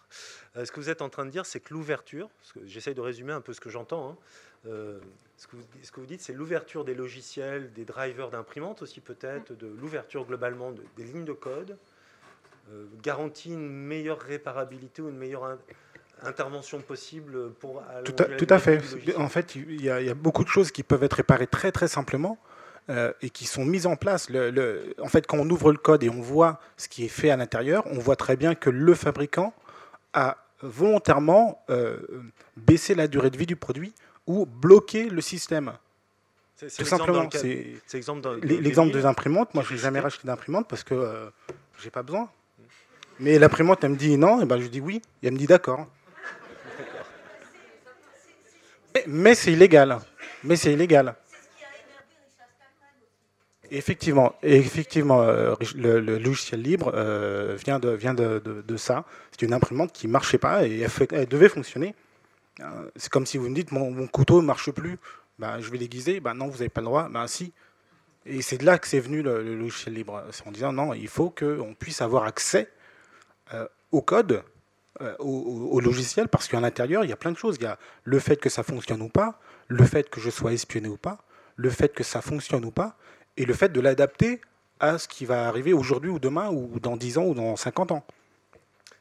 ce que vous êtes en train de dire, c'est que l'ouverture, j'essaye de résumer un peu ce que j'entends, hein, ce que vous dites, c'est l'ouverture des logiciels, des drivers d'imprimantes aussi peut-être, de l'ouverture globalement des lignes de code, garantit une meilleure réparabilité ou une meilleure intervention possible pour... Tout à fait. En fait, il y a beaucoup de choses qui peuvent être réparées très très simplement. Et qui sont mises en place. En fait, quand on ouvre le code et on voit ce qui est fait à l'intérieur, on voit très bien que le fabricant a volontairement baissé la durée de vie du produit ou bloqué le système. Tout simplement. C'est l'exemple des imprimantes. Moi, je n'ai jamais racheté d'imprimante parce que j'ai pas besoin. Mais l'imprimante, elle me dit non, et ben, je dis oui. Et elle me dit d'accord. Mais c'est illégal. Effectivement, le logiciel libre vient de ça. C'est une imprimante qui ne marchait pas et elle devait fonctionner. C'est comme si vous me dites mon couteau ne marche plus. Ben, je vais l'aiguiser. Ben, non, vous n'avez pas le droit. Ben, si. Et c'est de là que c'est venu le logiciel libre. C'est en disant non, il faut qu'on puisse avoir accès au code, au logiciel, parce qu'à l'intérieur, il y a plein de choses. Il y a le fait que ça fonctionne ou pas, le fait que je sois espionné ou pas, le fait que ça fonctionne ou pas, et le fait de l'adapter à ce qui va arriver aujourd'hui ou demain, ou dans 10 ans, ou dans 50 ans.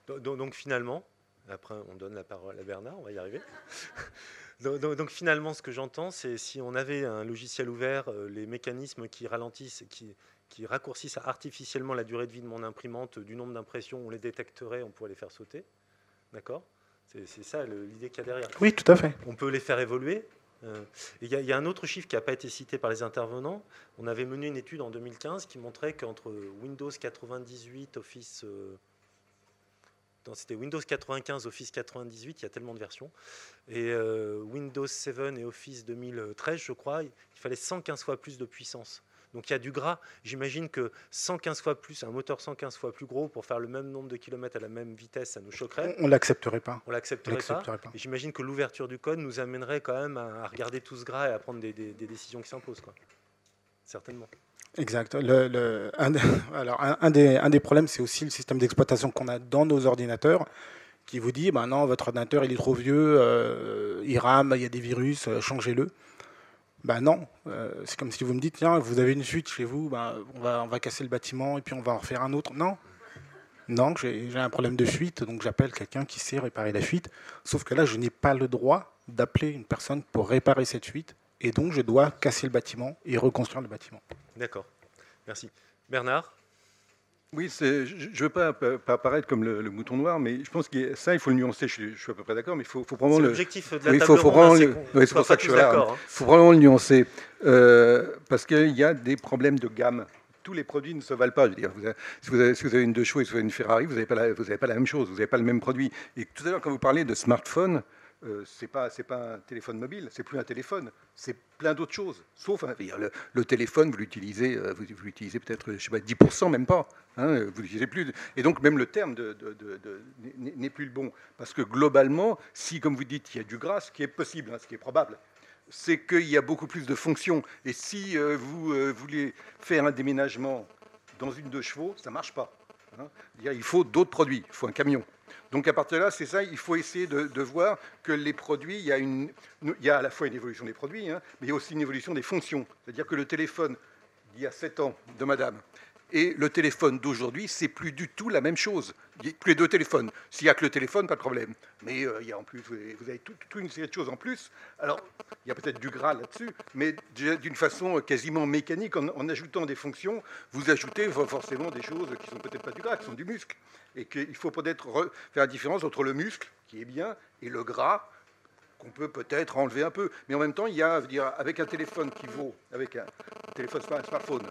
Donc finalement, après on donne la parole à Bernard, on va y arriver. Donc finalement, ce que j'entends, c'est si on avait un logiciel ouvert, les mécanismes qui ralentissent, qui raccourcissent artificiellement la durée de vie de mon imprimante, du nombre d'impressions, on les détecterait, on pourrait les faire sauter. D'accord ? C'est ça l'idée qu'il y a derrière. Oui, tout à fait. On peut les faire évoluer. Il y a un autre chiffre qui n'a pas été cité par les intervenants. On avait mené une étude en 2015 qui montrait qu'entre Windows 98, c'était Windows 95, Office 98, il y a tellement de versions, et Windows 7 et Office 2013, je crois, il fallait 115 fois plus de puissance. Donc il y a du gras. J'imagine que 115 fois plus, un moteur 115 fois plus gros pour faire le même nombre de kilomètres à la même vitesse, ça nous choquerait. On ne l'accepterait pas. On l'accepterait pas. Et j'imagine que l'ouverture du code nous amènerait quand même à regarder tout ce gras et à prendre des décisions qui s'imposent, quoi. Certainement. Exact. Alors, un des problèmes, c'est aussi le système d'exploitation qu'on a dans nos ordinateurs, qui vous dit, ben non, votre ordinateur, il est trop vieux, il rame, il y a des virus, changez-le. Ben non, c'est comme si vous me dites, tiens, vous avez une fuite chez vous, ben, on va casser le bâtiment et puis on va en refaire un autre. Non, j'ai un problème de fuite, donc j'appelle quelqu'un qui sait réparer la fuite. Sauf que là, je n'ai pas le droit d'appeler une personne pour réparer cette fuite, et donc je dois casser le bâtiment et reconstruire le bâtiment. D'accord, merci. Bernard ? Oui, je ne veux pas apparaître comme le mouton noir, mais je pense que ça, il faut le nuancer. Je suis à peu près d'accord, mais il faut vraiment le... l'objectif de la table ronde, c'est pour ça que je suis là. Il faut vraiment le nuancer, parce qu'il y a des problèmes de gamme. Tous les produits ne se valent pas. Je veux dire, si vous avez une 2 chevaux et si vous avez une Ferrari, vous n'avez pas la même chose, vous n'avez pas le même produit. Et tout à l'heure, quand vous parlez de smartphone, c'est pas un téléphone mobile, c'est plus un téléphone, c'est plein d'autres choses. Sauf le téléphone, vous l'utilisez peut-être, je sais pas, 10%, même pas. Hein, vous l'utilisez plus. Et donc même le terme n'est plus le bon, parce que globalement, si, comme vous dites, il y a du gras, ce qui est possible, ce qui est probable, c'est qu'il y a beaucoup plus de fonctions. Et si vous voulez faire un déménagement dans une 2 chevaux, ça marche pas. Hein. Il faut d'autres produits, il faut un camion. Donc à partir de là, c'est ça, il faut essayer de voir que les produits, il y a à la fois une évolution des produits, hein, mais il y a aussi une évolution des fonctions. C'est-à-dire que le téléphone d'il y a 7 ans de madame et le téléphone d'aujourd'hui, c'est plus du tout la même chose. Il y a tous les deux téléphones. S'il n'y a que le téléphone, pas de problème. Mais il y a en plus, vous avez toute une série de choses en plus. Alors, il y a peut-être du gras là-dessus, mais d'une façon quasiment mécanique, en ajoutant des fonctions, vous ajoutez forcément des choses qui sont peut-être pas du gras, qui sont du muscle. Et qu'il faut peut-être faire la différence entre le muscle, qui est bien, et le gras, qu'on peut peut-être enlever un peu. Mais en même temps, il y a, avec un téléphone qui vaut, avec un téléphone smartphone,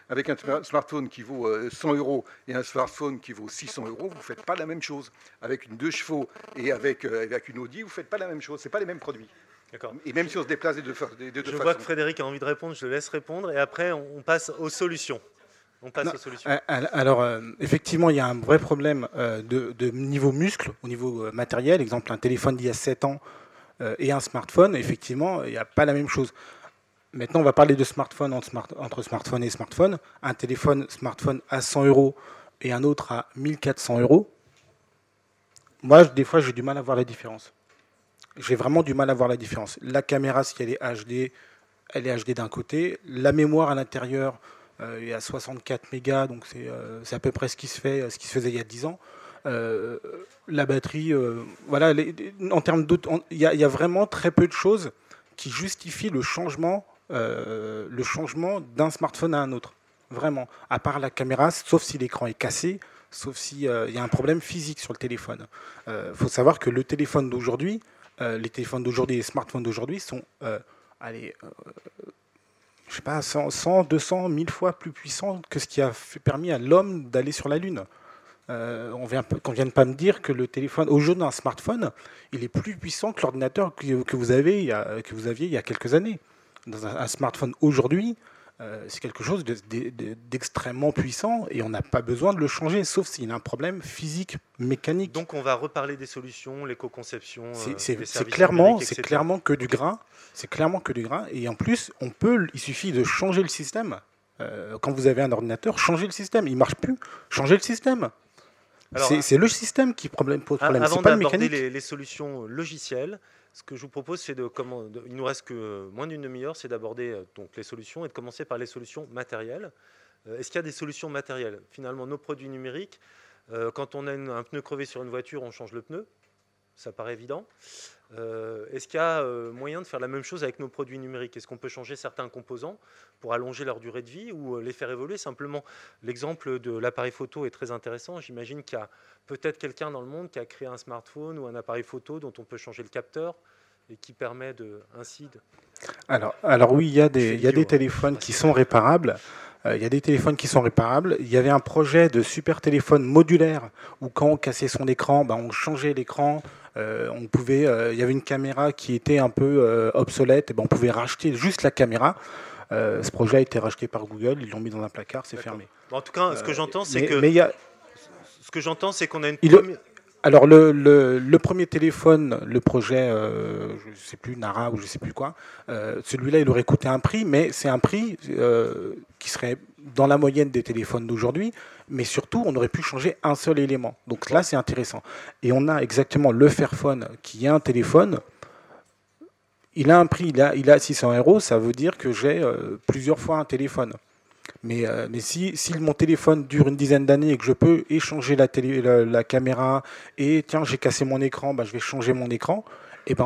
avec un smartphone qui vaut 100 € et un smartphone qui vaut 600 €, vous ne faites pas la même chose. Avec une 2 chevaux et avec une Audi, vous ne faites pas la même chose. Ce n'est pas les mêmes produits. D'accord. Et même si on se déplace des deux façons. Je vois que Frédéric a envie de répondre, je le laisse répondre, et après on passe aux solutions. Alors, effectivement, il y a un vrai problème de niveau muscle, au niveau matériel. Exemple, un téléphone d'il y a 7 ans et un smartphone, effectivement, il n'y a pas la même chose. Maintenant, on va parler de smartphone entre smartphone et smartphone. Un téléphone smartphone à 100 € et un autre à 1400 €. Moi, des fois, j'ai du mal à voir la différence. J'ai vraiment du mal à voir la différence. La caméra, si elle est HD, elle est HD d'un côté. La mémoire à l'intérieur, il y a 64 mégas, donc c'est à peu près ce qui se faisait il y a 10 ans. La batterie, voilà, en termes il y a vraiment très peu de choses qui justifient le changement d'un smartphone à un autre. Vraiment. À part la caméra, sauf si l'écran est cassé, sauf s'il y a un problème physique sur le téléphone. Faut savoir que le téléphone d'aujourd'hui, les téléphones d'aujourd'hui et les smartphones d'aujourd'hui sont, je sais pas, 100, 200, 1000 fois plus puissants que ce qui a permis à l'homme d'aller sur la Lune. Qu'on ne vienne pas me dire que le téléphone, aujourd'hui un smartphone, il est plus puissant que l'ordinateur que vous aviez il y a quelques années. Dans un smartphone aujourd'hui, c'est quelque chose d'extrêmement puissant et on n'a pas besoin de le changer, sauf s'il y a un problème physique, mécanique. Donc on va reparler des solutions, l'éco-conception, c'est clairement que du gras. C'est clairement que du gras. Et en plus, il suffit de changer le système. Quand vous avez un ordinateur, changez le système. Il ne marche plus. Changez le système. C'est le système qui pose problème. Avant c'est pas le d'aborder mécanique. les solutions logicielles, ce que je vous propose, c'est il nous reste que moins d'une demi-heure, c'est d'aborder donc les solutions et de commencer par les solutions matérielles. Est-ce qu'il y a des solutions matérielles? Finalement, nos produits numériques, quand on a un pneu crevé sur une voiture, on change le pneu. Ça paraît évident. Est-ce qu'il y a moyen de faire la même chose avec nos produits numériques? Est-ce qu'on peut changer certains composants pour allonger leur durée de vie ou les faire évoluer? Simplement, l'exemple de l'appareil photo est très intéressant. J'imagine qu'il y a peut-être quelqu'un dans le monde qui a créé un smartphone ou un appareil photo dont on peut changer le capteur et qui permet Alors oui, il y a des téléphones qui sont réparables. Il y y avait un projet de super téléphone modulaire où quand on cassait son écran, on changeait l'écran. Il y avait une caméra qui était un peu obsolète. Et on pouvait racheter juste la caméra. Ce projet a été racheté par Google. Ils l'ont mis dans un placard. C'est fermé. En tout cas, ce que j'entends, c'est qu'on a une Alors le premier téléphone, le projet, je ne sais plus, Nara ou je ne sais plus quoi, celui-là il aurait coûté un prix, mais c'est un prix qui serait dans la moyenne des téléphones d'aujourd'hui, mais surtout on aurait pu changer un seul élément. Donc là c'est intéressant. Et on a exactement le Fairphone qui est un téléphone, il a un prix, il a 600 €, ça veut dire que j'ai plusieurs fois un téléphone. Mais si mon téléphone dure une dizaine d'années et que je peux échanger la caméra et tiens, j'ai cassé mon écran, je vais changer mon écran,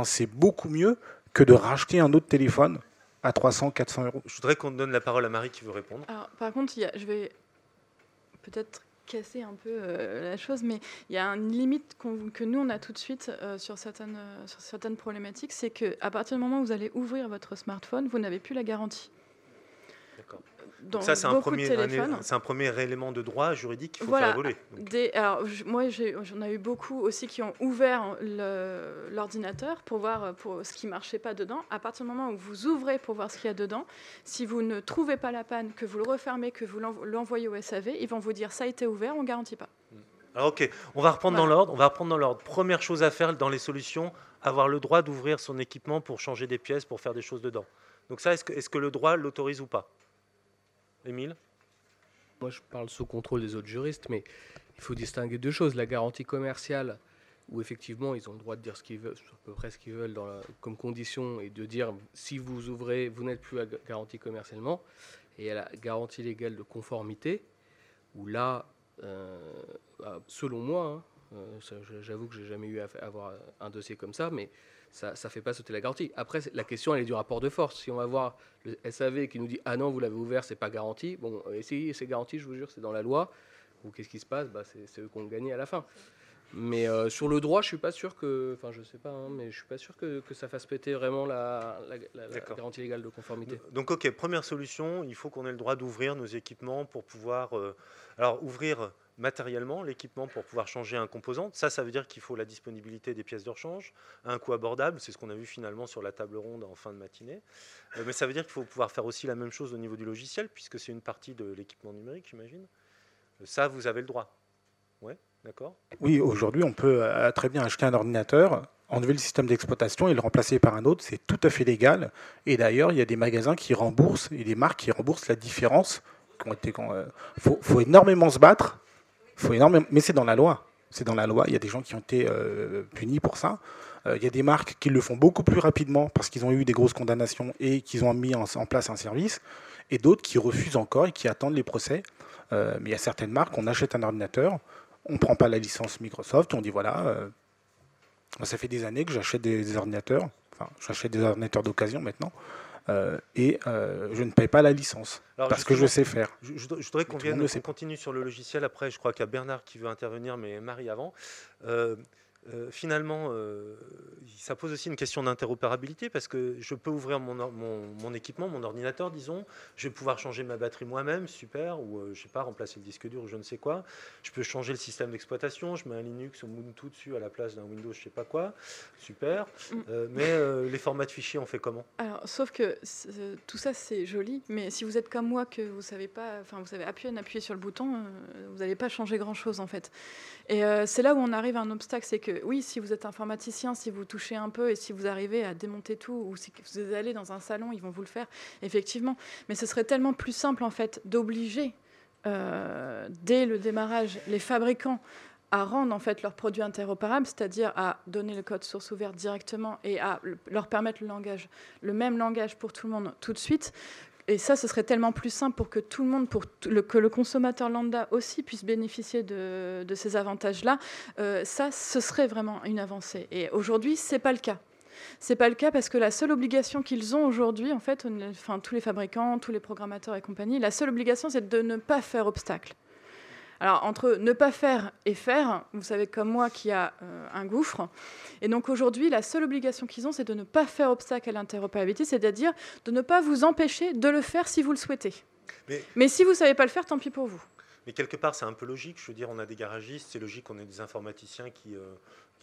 c'est beaucoup mieux que de racheter un autre téléphone à 300, 400 €. Je voudrais qu'on donne la parole à Marie qui veut répondre. Alors, par contre, je vais peut-être casser un peu la chose, mais il y a une limite que nous, on a tout de suite sur certaines problématiques, c'est qu'à partir du moment où vous allez ouvrir votre smartphone, vous n'avez plus la garantie. D'accord. Donc ça, c'est un premier élément de droit juridique qu'il faut faire évoluer. Moi, j'en ai eu beaucoup aussi qui ont ouvert l'ordinateur pour voir ce qui ne marchait pas dedans. À partir du moment où vous ouvrez pour voir ce qu'il y a dedans, si vous ne trouvez pas la panne, que vous le refermez, que vous l'envoyez au SAV, ils vont vous dire ça a été ouvert, on ne garantit pas. Alors ok, on va reprendre dans l'ordre. Première chose à faire dans les solutions, avoir le droit d'ouvrir son équipement pour changer des pièces, pour faire des choses dedans. Donc ça, est-ce que le droit l'autorise ou pas? Émile? Moi, je parle sous contrôle des autres juristes, mais il faut distinguer deux choses. La garantie commerciale, où effectivement ils ont le droit de dire ce qu'ils veulent, à peu près ce qu'ils veulent comme condition, et de dire si vous ouvrez, vous n'êtes plus garanti commercialement. Et à la garantie légale de conformité, où là, selon moi, j'avoue que j'ai jamais eu à avoir un dossier comme ça, mais ça ne fait pas sauter la garantie. Après, la question elle est du rapport de force. Si on va voir le SAV qui nous dit ah non, vous l'avez ouvert, c'est pas garanti. Bon, et si c'est garanti, je vous jure, c'est dans la loi. Ou qu'est-ce qui se passe, c'est eux qui ont gagné à la fin. Mais sur le droit, je suis pas sûr que, enfin je sais pas, hein, mais je suis pas sûr que ça fasse péter vraiment la garantie légale de conformité. Donc ok, première solution, il faut qu'on ait le droit d'ouvrir nos équipements pour pouvoir, alors ouvrir matériellement l'équipement pour pouvoir changer un composant. Ça veut dire qu'il faut la disponibilité des pièces de rechange à un coût abordable. C'est ce qu'on a vu finalement sur la table ronde en fin de matinée. Mais ça veut dire qu'il faut pouvoir faire aussi la même chose au niveau du logiciel, puisque c'est une partie de l'équipement numérique, j'imagine. Ça, vous avez le droit. Ouais. D'accord. Oui, aujourd'hui, on peut très bien acheter un ordinateur, enlever le système d'exploitation et le remplacer par un autre. C'est tout à fait légal. Et d'ailleurs, il y a des magasins qui remboursent et des marques qui remboursent la différence. Faut énormément se battre. Mais c'est dans la loi. C'est dans la loi. Il y a des gens qui ont été punis pour ça. Il y a des marques qui le font beaucoup plus rapidement parce qu'ils ont eu des grosses condamnations et qu'ils ont mis en place un service. Et d'autres qui refusent encore et qui attendent les procès. Mais il y a certaines marques, on achète un ordinateur, on ne prend pas la licence Microsoft, on dit voilà, ça fait des années que j'achète des ordinateurs, enfin j'achète des ordinateurs d'occasion maintenant, et je ne paye pas la licence, parce que je sais faire. Je voudrais qu'on continue sur le logiciel, après je crois qu'il y a Bernard qui veut intervenir, mais Marie avant. Finalement, ça pose aussi une question d'interopérabilité parce que je peux ouvrir mon équipement, mon ordinateur, disons, je vais pouvoir changer ma batterie moi-même, super, ou je sais pas, remplacer le disque dur ou je ne sais quoi. Je peux changer le système d'exploitation, je mets un Linux ou Ubuntu dessus à la place d'un Windows, je sais pas quoi, super. Mais les formats de fichiers, on fait comment? Alors, sauf que tout ça c'est joli, mais si vous êtes comme moi que vous savez pas, enfin vous savez appuyer sur le bouton, vous n'allez pas changer grand-chose en fait. Et c'est là où on arrive à un obstacle, c'est que oui, si vous êtes informaticien, si vous touchez un peu et si vous arrivez à démonter tout, ou si vous allez dans un salon, ils vont vous le faire, effectivement. Mais ce serait tellement plus simple, en fait, d'obliger, dès le démarrage, les fabricants à rendre, en fait, leurs produits interopérables, c'est-à-dire à donner le code source ouvert directement et à leur permettre le même langage pour tout le monde tout de suite. Et ça, ce serait tellement plus simple pour que tout le monde, que le consommateur lambda aussi puisse bénéficier de ces avantages-là. Ça, ce serait vraiment une avancée. Et aujourd'hui, c'est pas le cas. C'est pas le cas parce que la seule obligation qu'ils ont aujourd'hui, en fait, enfin, tous les fabricants, tous les programmateurs et compagnie, la seule obligation, c'est de ne pas faire obstacle. Alors, entre ne pas faire et faire, vous savez comme moi qu'il y a un gouffre. Et donc aujourd'hui, la seule obligation qu'ils ont, c'est de ne pas faire obstacle à l'interopérabilité, c'est-à-dire de ne pas vous empêcher de le faire si vous le souhaitez. Mais si vous ne savez pas le faire, tant pis pour vous. Mais quelque part, c'est un peu logique. Je veux dire, on a des garagistes, c'est logique qu'on ait des informaticiens qui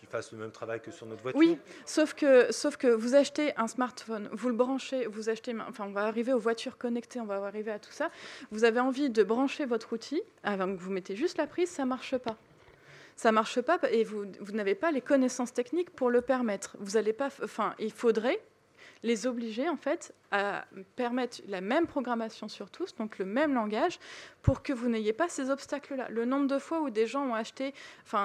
fassent le même travail que sur notre voiture. Oui, sauf que vous achetez un smartphone, vous le branchez, on va arriver aux voitures connectées, on va arriver à tout ça. Vous avez envie de brancher votre outil, avant que vous mettez juste la prise, ça ne marche pas. Ça ne marche pas et vous n'avez pas les connaissances techniques pour le permettre. Il faudrait les obliger en fait à permettre la même programmation sur tous, donc le même langage, pour que vous n'ayez pas ces obstacles-là. Le nombre de fois où des gens ont acheté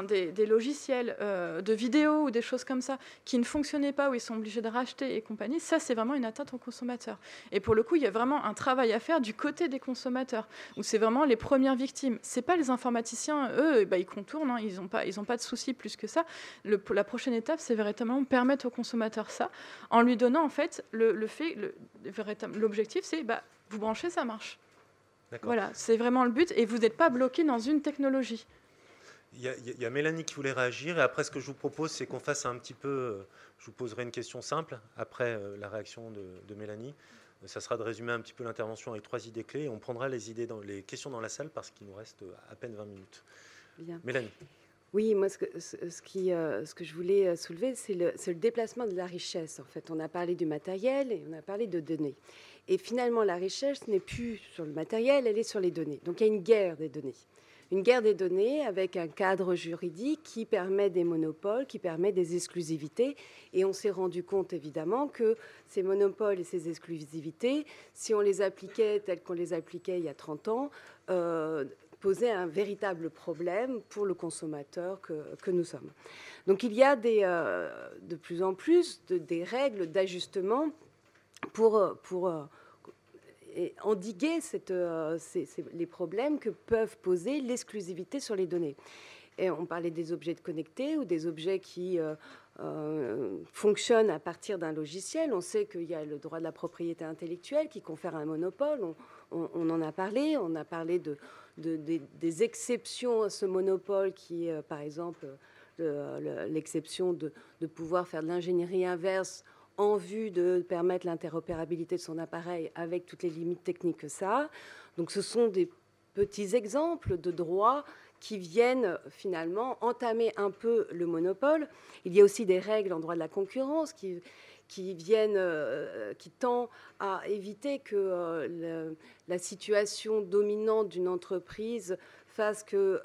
des logiciels de vidéo ou des choses comme ça qui ne fonctionnaient pas, où ils sont obligés de racheter et compagnie, ça c'est vraiment une atteinte aux consommateurs. Et pour le coup, il y a vraiment un travail à faire du côté des consommateurs, où c'est vraiment les premières victimes. C'est pas les informaticiens, eux, ils contournent, hein, ils ont pas de soucis plus que ça. La prochaine étape, c'est véritablement permettre aux consommateurs ça, en lui donnant en fait l'objectif, c'est vous branchez, ça marche. Voilà, c'est vraiment le but, et vous n'êtes pas bloqué dans une technologie. Il y a Mélanie qui voulait réagir, et après ce que je vous propose, c'est qu'on fasse un petit peu, je vous poserai une question simple, après la réaction de Mélanie, ça sera de résumer un petit peu l'intervention avec 3 idées clés, et on prendra les questions dans la salle, parce qu'il nous reste à peine 20 minutes. Bien. Mélanie. Oui, moi, ce que je voulais soulever, c'est le déplacement de la richesse. En fait, on a parlé du matériel et on a parlé de données. Et finalement, la richesse n'est plus sur le matériel, elle est sur les données. Donc, il y a une guerre des données. Une guerre des données avec un cadre juridique qui permet des monopoles, qui permet des exclusivités. Et on s'est rendu compte, évidemment, que ces monopoles et ces exclusivités, si on les appliquait telles qu'on les appliquait il y a 30 ans, poser un véritable problème pour le consommateur que nous sommes. Donc il y a de plus en plus des règles d'ajustement pour endiguer les problèmes que peuvent poser l'exclusivité sur les données. Et on parlait des objets connectés ou des objets qui fonctionnent à partir d'un logiciel. On sait qu'il y a le droit de la propriété intellectuelle qui confère un monopole. On en a parlé. On a parlé des exceptions à ce monopole qui est, par exemple, l'exception de pouvoir faire de l'ingénierie inverse en vue de permettre l'interopérabilité de son appareil avec toutes les limites techniques que ça a. Donc ce sont des petits exemples de droits qui viennent finalement entamer un peu le monopole. Il y a aussi des règles en droit de la concurrence qui tend à éviter que la situation dominante d'une entreprise fasse que,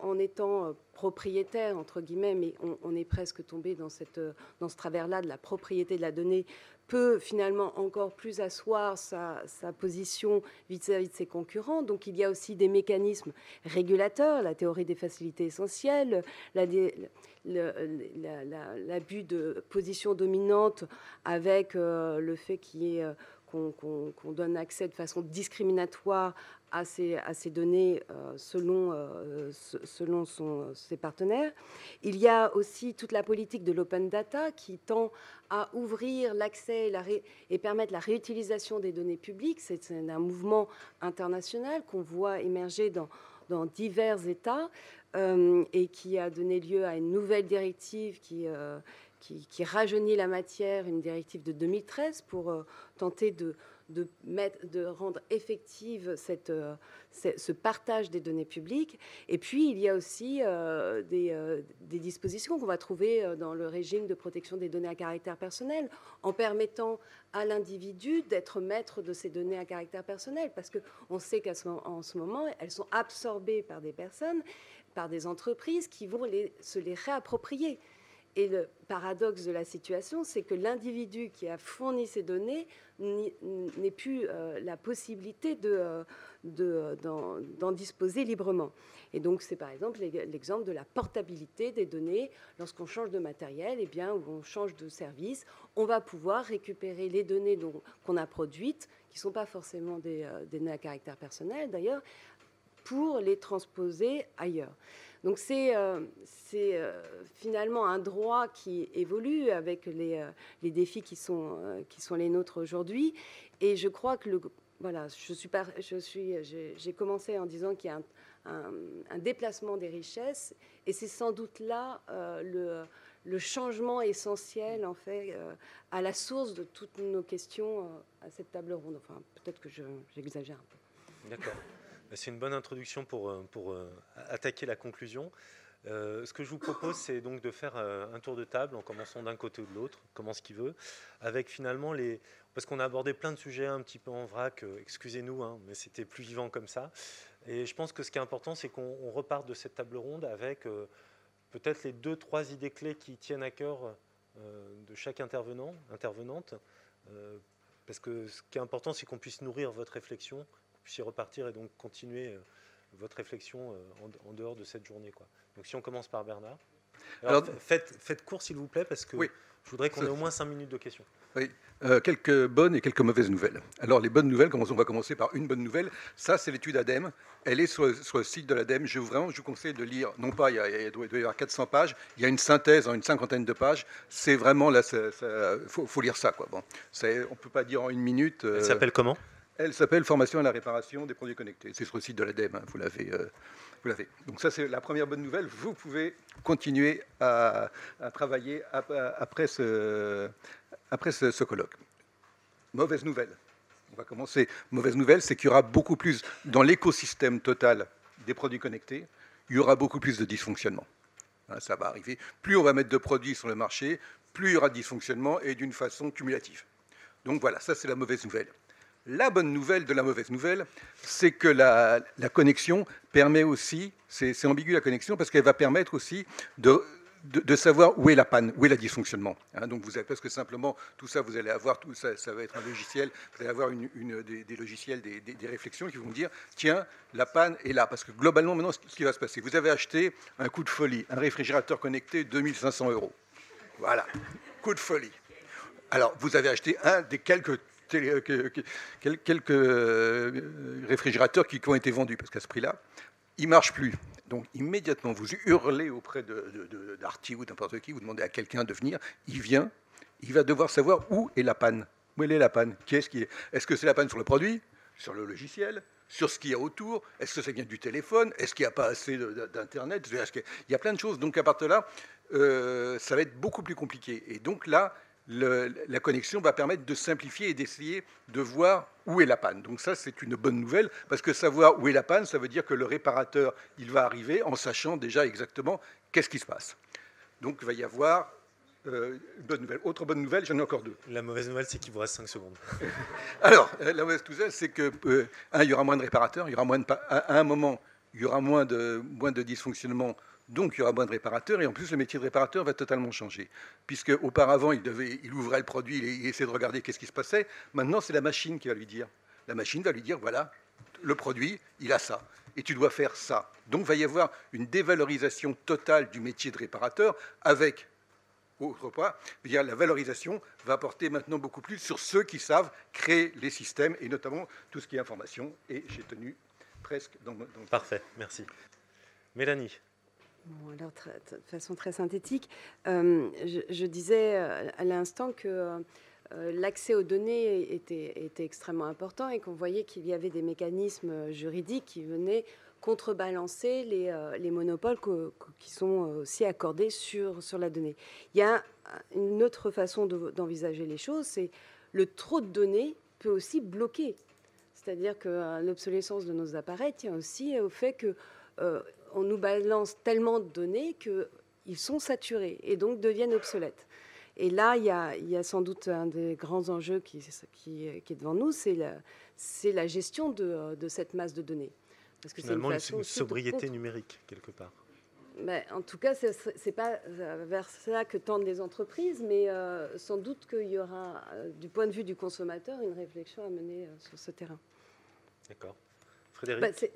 en étant propriétaire, entre guillemets, mais on est presque tombé dans ce travers-là de la propriété de la donnée, peut finalement encore plus asseoir sa position vis-à-vis de ses concurrents. Donc il y a aussi des mécanismes régulateurs, la théorie des facilités essentielles, l'abus de position dominante avec le fait qu'on donne accès de façon discriminatoire à ces données selon ses partenaires. Il y a aussi toute la politique de l'open data qui tend à ouvrir l'accès et permettre la réutilisation des données publiques. C'est un mouvement international qu'on voit émerger dans divers États et qui a donné lieu à une nouvelle directive qui rajeunit la matière, une directive de 2013 pour tenter de rendre effective ce partage des données publiques. Et puis, il y a aussi des dispositions qu'on va trouver dans le régime de protection des données à caractère personnel, en permettant à l'individu d'être maître de ces données à caractère personnel, parce qu'on sait qu'en ce moment, elles sont absorbées par des personnes, par des entreprises qui vont se les réapproprier. Et le paradoxe de la situation, c'est que l'individu qui a fourni ces données n'ait plus la possibilité d'en disposer librement. Et donc, c'est par exemple l'exemple de la portabilité des données. Lorsqu'on change de matériel, ou on change de service, on va pouvoir récupérer les données qu'on a produites, qui ne sont pas forcément des données à caractère personnel d'ailleurs, pour les transposer ailleurs. Donc c'est finalement un droit qui évolue avec les défis qui sont les nôtres aujourd'hui. Et je crois que j'ai commencé en disant qu'il y a un déplacement des richesses, et c'est sans doute là le changement essentiel en fait à la source de toutes nos questions à cette table ronde. Enfin, peut-être que j'exagère un peu. D'accord. C'est une bonne introduction pour attaquer la conclusion. Ce que je vous propose, c'est donc de faire un tour de table en commençant d'un côté ou de l'autre, commence qui veut, avec finalement parce qu'on a abordé plein de sujets un petit peu en vrac, excusez-nous, mais c'était plus vivant comme ça. Et je pense que ce qui est important, c'est qu'on reparte de cette table ronde avec peut-être les 2-3 idées clés qui tiennent à cœur de chaque intervenante, parce que ce qui est important, c'est qu'on puisse nourrir votre réflexion, y repartir et donc continuer votre réflexion en dehors de cette journée, quoi. Donc si on commence par Bernard. Alors faites court s'il vous plaît, parce que oui, je voudrais qu'on ait au moins 5 minutes de questions. Oui, quelques bonnes et quelques mauvaises nouvelles. Alors les bonnes nouvelles, on va commencer par une bonne nouvelle. Ça, c'est l'étude ADEME. Elle est sur le site de l'ADEME. Je vous conseille de lire, non pas, il doit y avoir 400 pages, il y a une synthèse en une 50aine de pages. C'est vraiment, là, faut lire ça, quoi. Bon, on ne peut pas dire en une minute. Elle s'appelle comment ? Elle s'appelle Formation à la réparation des produits connectés. C'est sur le site de l'ADEME, vous l'avez. Donc ça, c'est la première bonne nouvelle. Vous pouvez continuer à travailler après ce colloque. Mauvaise nouvelle. On va commencer. Mauvaise nouvelle, c'est qu'il y aura beaucoup plus, dans l'écosystème total des produits connectés, il y aura beaucoup plus de dysfonctionnements. Ça va arriver. Plus on va mettre de produits sur le marché, plus il y aura de dysfonctionnements et d'une façon cumulative. Donc voilà, ça c'est la mauvaise nouvelle. La bonne nouvelle de la mauvaise nouvelle, c'est que la connexion permet aussi, c'est ambigu la connexion, parce qu'elle va permettre aussi de savoir où est la panne, où est le dysfonctionnement. Hein, donc vous avez, parce que simplement, tout ça, vous allez avoir, tout ça, ça va être un logiciel, vous allez avoir des logiciels, des réflexions qui vont dire, tiens, la panne est là. Parce que globalement, maintenant, ce qui va se passer, vous avez acheté un coup de folie, un réfrigérateur connecté, 2500 €. Voilà, coup de folie. Alors, vous avez acheté un des quelques réfrigérateurs qui ont été vendus, parce qu'à ce prix-là, il ne marche plus. Donc immédiatement, vous hurlez auprès d'Arty ou n'importe qui, vous demandez à quelqu'un de venir, il vient, il va devoir savoir où est la panne. Où est la panne? Est-ce que c'est la panne sur le produit, sur le logiciel, sur ce qu'il y a autour? Est-ce que ça vient du téléphone? Est-ce qu'il n'y a pas assez d'Internet? Il y a plein de choses. Donc à partir de là, ça va être beaucoup plus compliqué. Et donc là, la connexion va permettre de simplifier et d'essayer de voir où est la panne. Donc ça, c'est une bonne nouvelle, parce que savoir où est la panne, ça veut dire que le réparateur, il va arriver en sachant déjà exactement qu'est-ce qui se passe. Donc il va y avoir une bonne nouvelle. Autre bonne nouvelle, j'en ai encore deux. La mauvaise nouvelle, c'est qu'il vous reste 5 secondes. Alors, la mauvaise nouvelle, c'est que, il y aura moins de réparateurs, il y aura à un moment, il y aura moins de dysfonctionnement. Donc, il y aura moins de réparateurs, et en plus, le métier de réparateur va totalement changer. Puisque auparavant, il ouvrait le produit, il essayait de regarder qu'est-ce qui se passait. Maintenant, c'est la machine qui va lui dire. La machine va lui dire, voilà, le produit, il a ça, et tu dois faire ça. Donc, il va y avoir une dévalorisation totale du métier de réparateur, avec, autre part, la valorisation va porter maintenant beaucoup plus sur ceux qui savent créer les systèmes, et notamment tout ce qui est information. Et j'ai tenu presque dans le... Parfait, merci. Mélanie. Bon, alors, de façon très synthétique, je disais à l'instant que l'accès aux données était extrêmement important et qu'on voyait qu'il y avait des mécanismes juridiques qui venaient contrebalancer les monopoles qui sont aussi accordés sur la donnée. Il y a une autre façon d'envisager les choses, c'est le trop de données peut aussi bloquer. C'est-à-dire que l'obsolescence de nos appareils tient aussi au fait que on nous balance tellement de données qu'ils sont saturés et donc deviennent obsolètes. Et là, il y a sans doute un des grands enjeux qui est devant nous, c'est la gestion de cette masse de données. Parce que finalement, c'est une sobriété numérique, quelque part. Mais en tout cas, ce n'est pas vers cela que tendent les entreprises, mais sans doute qu'il y aura, du point de vue du consommateur, une réflexion à mener sur ce terrain. D'accord. Frédéric,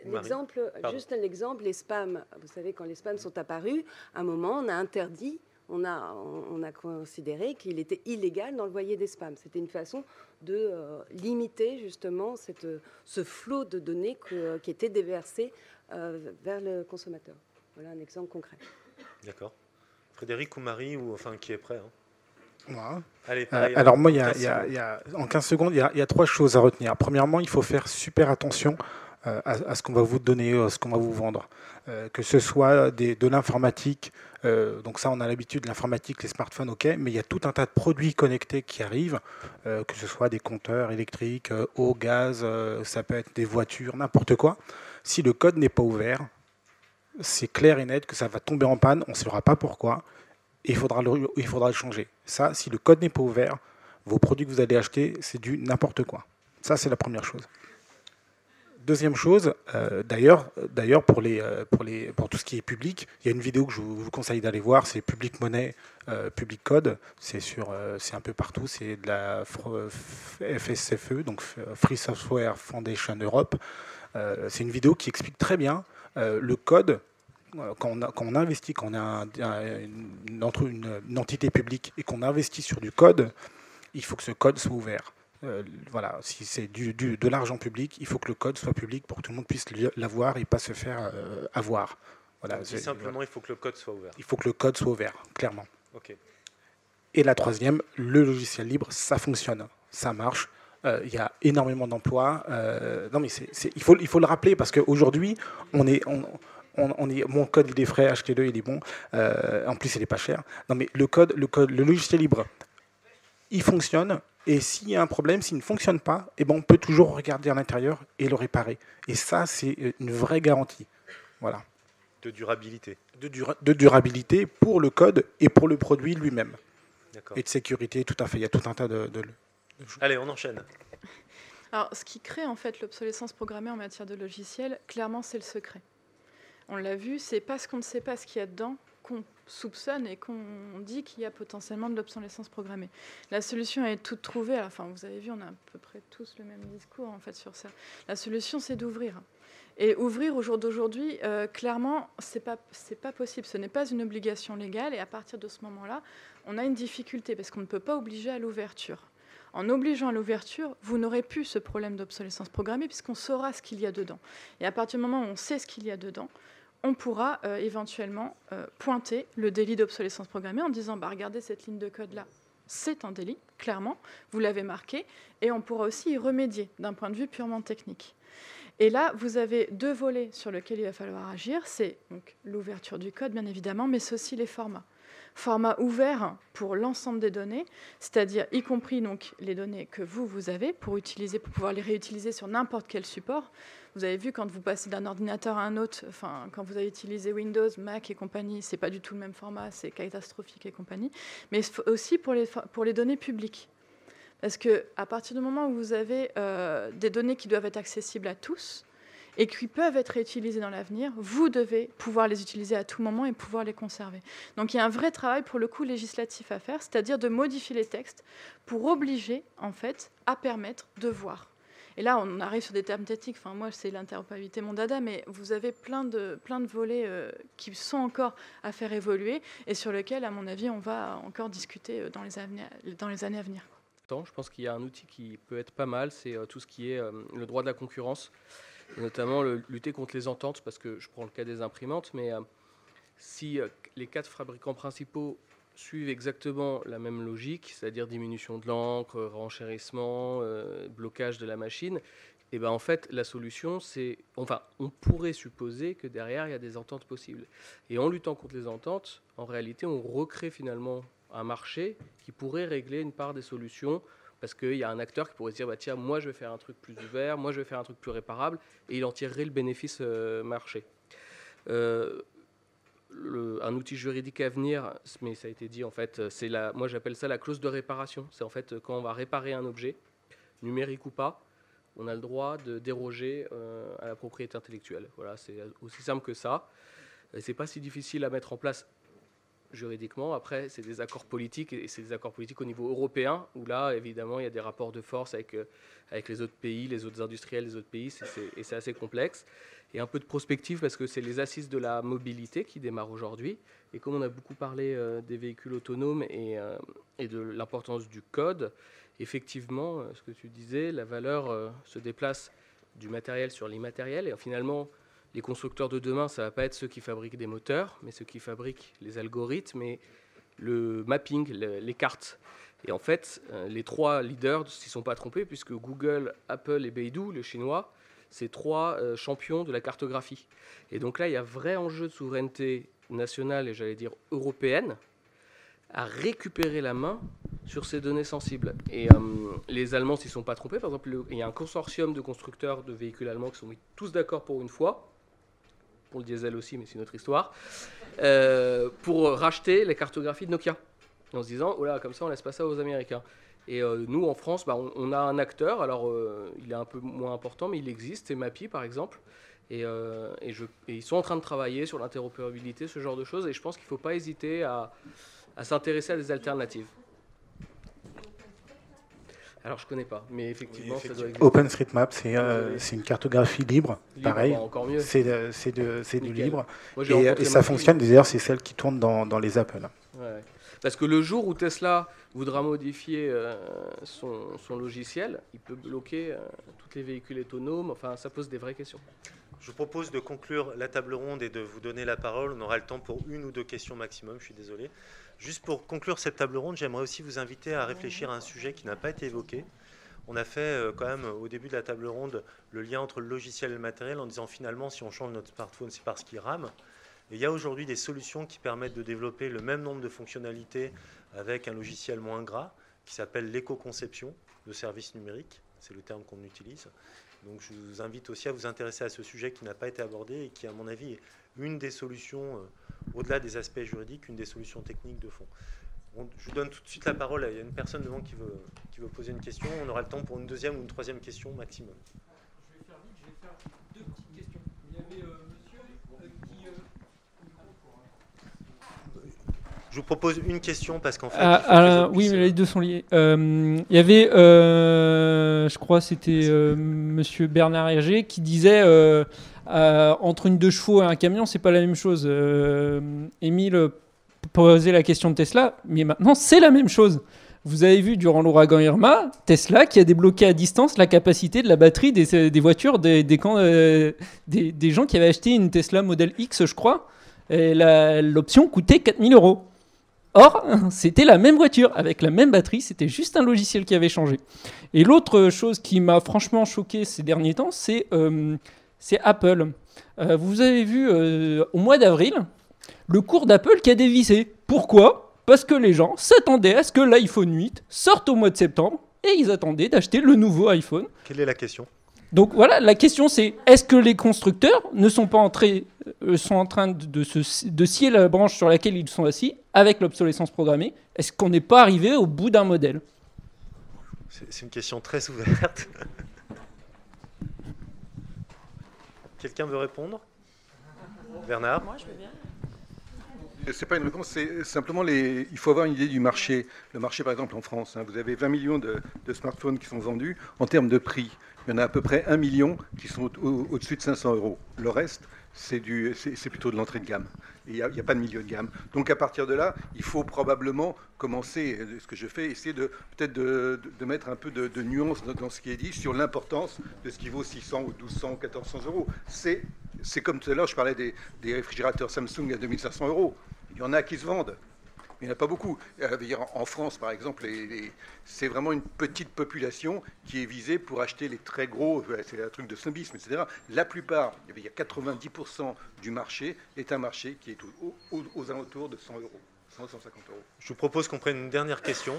juste un exemple, les spams. Vous savez, quand les spams sont apparus, à un moment, on a interdit, on a considéré qu'il était illégal d'envoyer des spams. C'était une façon de limiter justement ce flot de données qui était déversé vers le consommateur. Voilà un exemple concret. D'accord. Frédéric ou Marie, ou enfin qui est prêt, hein. Moi. Allez, pareil, alors moi, en 15 secondes, il y a 3 choses à retenir. Premièrement, il faut faire super attention à ce qu'on va vous donner, à ce qu'on va vous vendre. Que ce soit de l'informatique, donc ça on a l'habitude de l'informatique, les smartphones, ok, mais il y a tout un tas de produits connectés qui arrivent, que ce soit des compteurs électriques, eau, gaz, ça peut être des voitures, n'importe quoi. Si le code n'est pas ouvert, c'est clair et net que ça va tomber en panne, on ne saura pas pourquoi, et il faudra le changer. Ça, si le code n'est pas ouvert, vos produits que vous allez acheter, c'est du n'importe quoi. Ça, c'est la première chose. Deuxième chose, d'ailleurs pour tout ce qui est public, il y a une vidéo que je vous conseille d'aller voir, c'est Public Money, Public Code, c'est un peu partout, c'est de la FSFE, donc Free Software Foundation Europe. C'est une vidéo qui explique très bien le code. Quand on investit, quand on a une entité publique et qu'on investit sur du code, il faut que ce code soit ouvert. Voilà, si c'est de l'argent public, il faut que le code soit public pour que tout le monde puisse l'avoir et pas se faire avoir. Voilà, simplement, il faut que le code soit ouvert. Il faut que le code soit ouvert, clairement. Okay. Et la troisième, le logiciel libre, ça fonctionne, ça marche. Il y a énormément d'emplois. Non, mais il faut le rappeler parce qu'aujourd'hui, mon code il est frais, achetez-le, il est bon. En plus, il n'est pas cher. Non, mais le logiciel libre, il fonctionne. Et s'il y a un problème, s'il ne fonctionne pas, eh ben on peut toujours regarder à l'intérieur et le réparer. Et ça, c'est une vraie garantie. Voilà. De durabilité. De durabilité pour le code et pour le produit lui-même. D'accord. Et de sécurité, tout à fait. Il y a tout un tas de Allez, on enchaîne. Alors, ce qui crée en fait l'obsolescence programmée en matière de logiciel, clairement, c'est le secret. On l'a vu, c'est parce qu'on ne sait pas ce qu'il y a dedans qu'on soupçonne et qu'on dit qu'il y a potentiellement de l'obsolescence programmée. La solution est toute trouvée. Enfin, vous avez vu, on a à peu près tous le même discours en fait sur ça. La solution, c'est d'ouvrir. Et ouvrir au jour d'aujourd'hui, clairement, c'est pas possible. Ce n'est pas une obligation légale. Et à partir de ce moment-là, on a une difficulté parce qu'on ne peut pas obliger à l'ouverture. En obligeant à l'ouverture, vous n'aurez plus ce problème d'obsolescence programmée puisqu'on saura ce qu'il y a dedans. Et à partir du moment où on sait ce qu'il y a dedans, on pourra éventuellement pointer le délit d'obsolescence programmée en disant regardez cette ligne de code-là, c'est un délit, clairement, vous l'avez marqué, et on pourra aussi y remédier d'un point de vue purement technique. Et là, vous avez deux volets sur lesquels il va falloir agir, c'est donc l'ouverture du code, bien évidemment, mais c'est aussi les formats. Format ouvert pour l'ensemble des données, c'est-à-dire y compris donc les données que vous avez pour pouvoir les réutiliser sur n'importe quel support. Vous avez vu, quand vous passez d'un ordinateur à un autre, enfin, quand vous avez utilisé Windows, Mac et compagnie, c'est pas du tout le même format, c'est catastrophique et compagnie, mais aussi pour les données publiques. Parce qu'à partir du moment où vous avez des données qui doivent être accessibles à tous et qui peuvent être réutilisées dans l'avenir, vous devez pouvoir les utiliser à tout moment et pouvoir les conserver. Donc il y a un vrai travail, pour le coup, législatif à faire, c'est-à-dire de modifier les textes pour obliger, en fait, à permettre de voir. Et là, on arrive sur des termes techniques. Enfin, moi, c'est l'interopérabilité, mon dada, mais vous avez plein de volets qui sont encore à faire évoluer et sur lesquels, à mon avis, on va encore discuter dans les années à venir. Je pense qu'il y a un outil qui peut être pas mal, c'est tout ce qui est le droit de la concurrence, et notamment lutter contre les ententes, parce que je prends le cas des imprimantes, mais si les 4 fabricants principaux suivent exactement la même logique, c'est-à-dire diminution de l'encre, renchérissement, blocage de la machine, et ben en fait la solution c'est, enfin on pourrait supposer que derrière il y a des ententes possibles. Et en luttant contre les ententes, en réalité on recrée finalement un marché qui pourrait régler une part des solutions, parce qu'il y a un acteur qui pourrait se dire tiens, moi je vais faire un truc plus ouvert, moi je vais faire un truc plus réparable, et il en tirerait le bénéfice marché. Un outil juridique à venir, mais ça a été dit en fait, moi j'appelle ça la clause de réparation. C'est en fait quand on va réparer un objet, numérique ou pas, on a le droit de déroger à la propriété intellectuelle. Voilà, c'est aussi simple que ça. Et c'est pas si difficile à mettre en place juridiquement. Après, c'est des accords politiques, et c'est des accords politiques au niveau européen, où là, évidemment, il y a des rapports de force avec les autres pays, les autres industriels, les autres pays, et c'est assez complexe. Et un peu de prospective, parce que c'est les assises de la mobilité qui démarrent aujourd'hui. Et comme on a beaucoup parlé des véhicules autonomes et de l'importance du code, effectivement, ce que tu disais, la valeur se déplace du matériel sur l'immatériel, et finalement, les constructeurs de demain, ça ne va pas être ceux qui fabriquent des moteurs, mais ceux qui fabriquent les algorithmes et le mapping, les cartes. Et en fait, les 3 leaders ne s'y sont pas trompés, puisque Google, Apple et Beidou, les Chinois, c'est 3 champions de la cartographie. Et donc là, il y a un vrai enjeu de souveraineté nationale, et j'allais dire européenne, à récupérer la main sur ces données sensibles. Et les Allemands ne s'y sont pas trompés. Par exemple, il y a un consortium de constructeurs de véhicules allemands qui sont mis tous d'accord pour une fois, pour le diesel aussi, mais c'est une autre histoire, pour racheter les cartographies de Nokia, en se disant, oh là, comme ça, on laisse pas ça aux Américains. Et nous, en France, on a un acteur, alors il est un peu moins important, mais il existe, c'est Mappy, par exemple, et ils sont en train de travailler sur l'interopérabilité, ce genre de choses, et je pense qu'il ne faut pas hésiter à s'intéresser à des alternatives. Alors, je ne connais pas, mais effectivement, ça doit exister. OpenStreetMap, c'est une cartographie libre, pareil. Encore mieux. C'est du libre. Moi, et ça fonctionne, d'ailleurs, c'est celle qui tourne dans les Apple. Ouais. Parce que le jour où Tesla voudra modifier son logiciel, il peut bloquer tous les véhicules autonomes. Enfin, ça pose des vraies questions. Je vous propose de conclure la table ronde et de vous donner la parole. On aura le temps pour 1 ou 2 questions maximum, je suis désolé. Juste pour conclure cette table ronde, j'aimerais aussi vous inviter à réfléchir à un sujet qui n'a pas été évoqué. On a fait quand même au début de la table ronde le lien entre le logiciel et le matériel en disant finalement si on change notre smartphone, c'est parce qu'il rame. Et il y a aujourd'hui des solutions qui permettent de développer le même nombre de fonctionnalités avec un logiciel moins gras qui s'appelle l'éco-conception de services numériques. C'est le terme qu'on utilise. Donc je vous invite aussi à vous intéresser à ce sujet qui n'a pas été abordé et qui, à mon avis, est une des solutions, au-delà des aspects juridiques, une des solutions techniques de fond. Je vous donne tout de suite la parole. Il y a une personne devant qui veut poser une question. On aura le temps pour une 2e ou une 3e question maximum. Je vais faire vite, je vais faire 2 petites questions. Il y avait monsieur Je vous propose une question parce qu'en fait. Oui, mais les deux sont liés. Il y avait, je crois, c'était Monsieur Bernard Hergé qui disait entre une 2 chevaux et un camion, c'est pas la même chose. Émile posait la question de Tesla, mais maintenant c'est la même chose. Vous avez vu durant l'ouragan Irma, Tesla qui a débloqué à distance la capacité de la batterie des voitures des gens qui avaient acheté une Tesla Model X, je crois. Et l'option coûtait 4 000 €. Or, c'était la même voiture, avec la même batterie, c'était juste un logiciel qui avait changé. Et l'autre chose qui m'a franchement choqué ces derniers temps, c'est Apple. Vous avez vu au mois d'avril, le cours d'Apple qui a dévissé. Pourquoi ? Parce que les gens s'attendaient à ce que l'iPhone 8 sorte au mois de septembre, et ils attendaient d'acheter le nouveau iPhone. Quelle est la question ? Donc voilà, la question c'est, est-ce que les constructeurs ne sont pas sont en train de scier la branche sur laquelle ils sont assis avec l'obsolescence programmée ? Est-ce qu'on n'est pas arrivé au bout d'un modèle ? C'est une question très ouverte. Quelqu'un veut répondre ? Bernard ? Moi, je veux bien. C'est pas une réponse, c'est simplement il faut avoir une idée du marché. Le marché, par exemple, en France, vous avez 20 millions de smartphones qui sont vendus. En termes de prix, il y en a à peu près 1 million qui sont au-dessus de 500 €. Le reste, c'est plutôt de l'entrée de gamme. Il n'y a pas de milieu de gamme. Donc à partir de là, il faut probablement commencer, ce que je fais, essayer peut-être de mettre un peu de nuance dans ce qui est dit sur l'importance de ce qui vaut 600 ou 1200 ou 1400 €. C'est comme tout à l'heure, je parlais des réfrigérateurs Samsung à 2500 €. Il y en a qui se vendent. Il n'y en a pas beaucoup. En France, par exemple, c'est vraiment une petite population qui est visée pour acheter les très gros, c'est un truc de snobisme, etc. La plupart, il y a 90% du marché est un marché qui est aux alentours de 100 €, 100, 150 €. Je vous propose qu'on prenne une dernière question.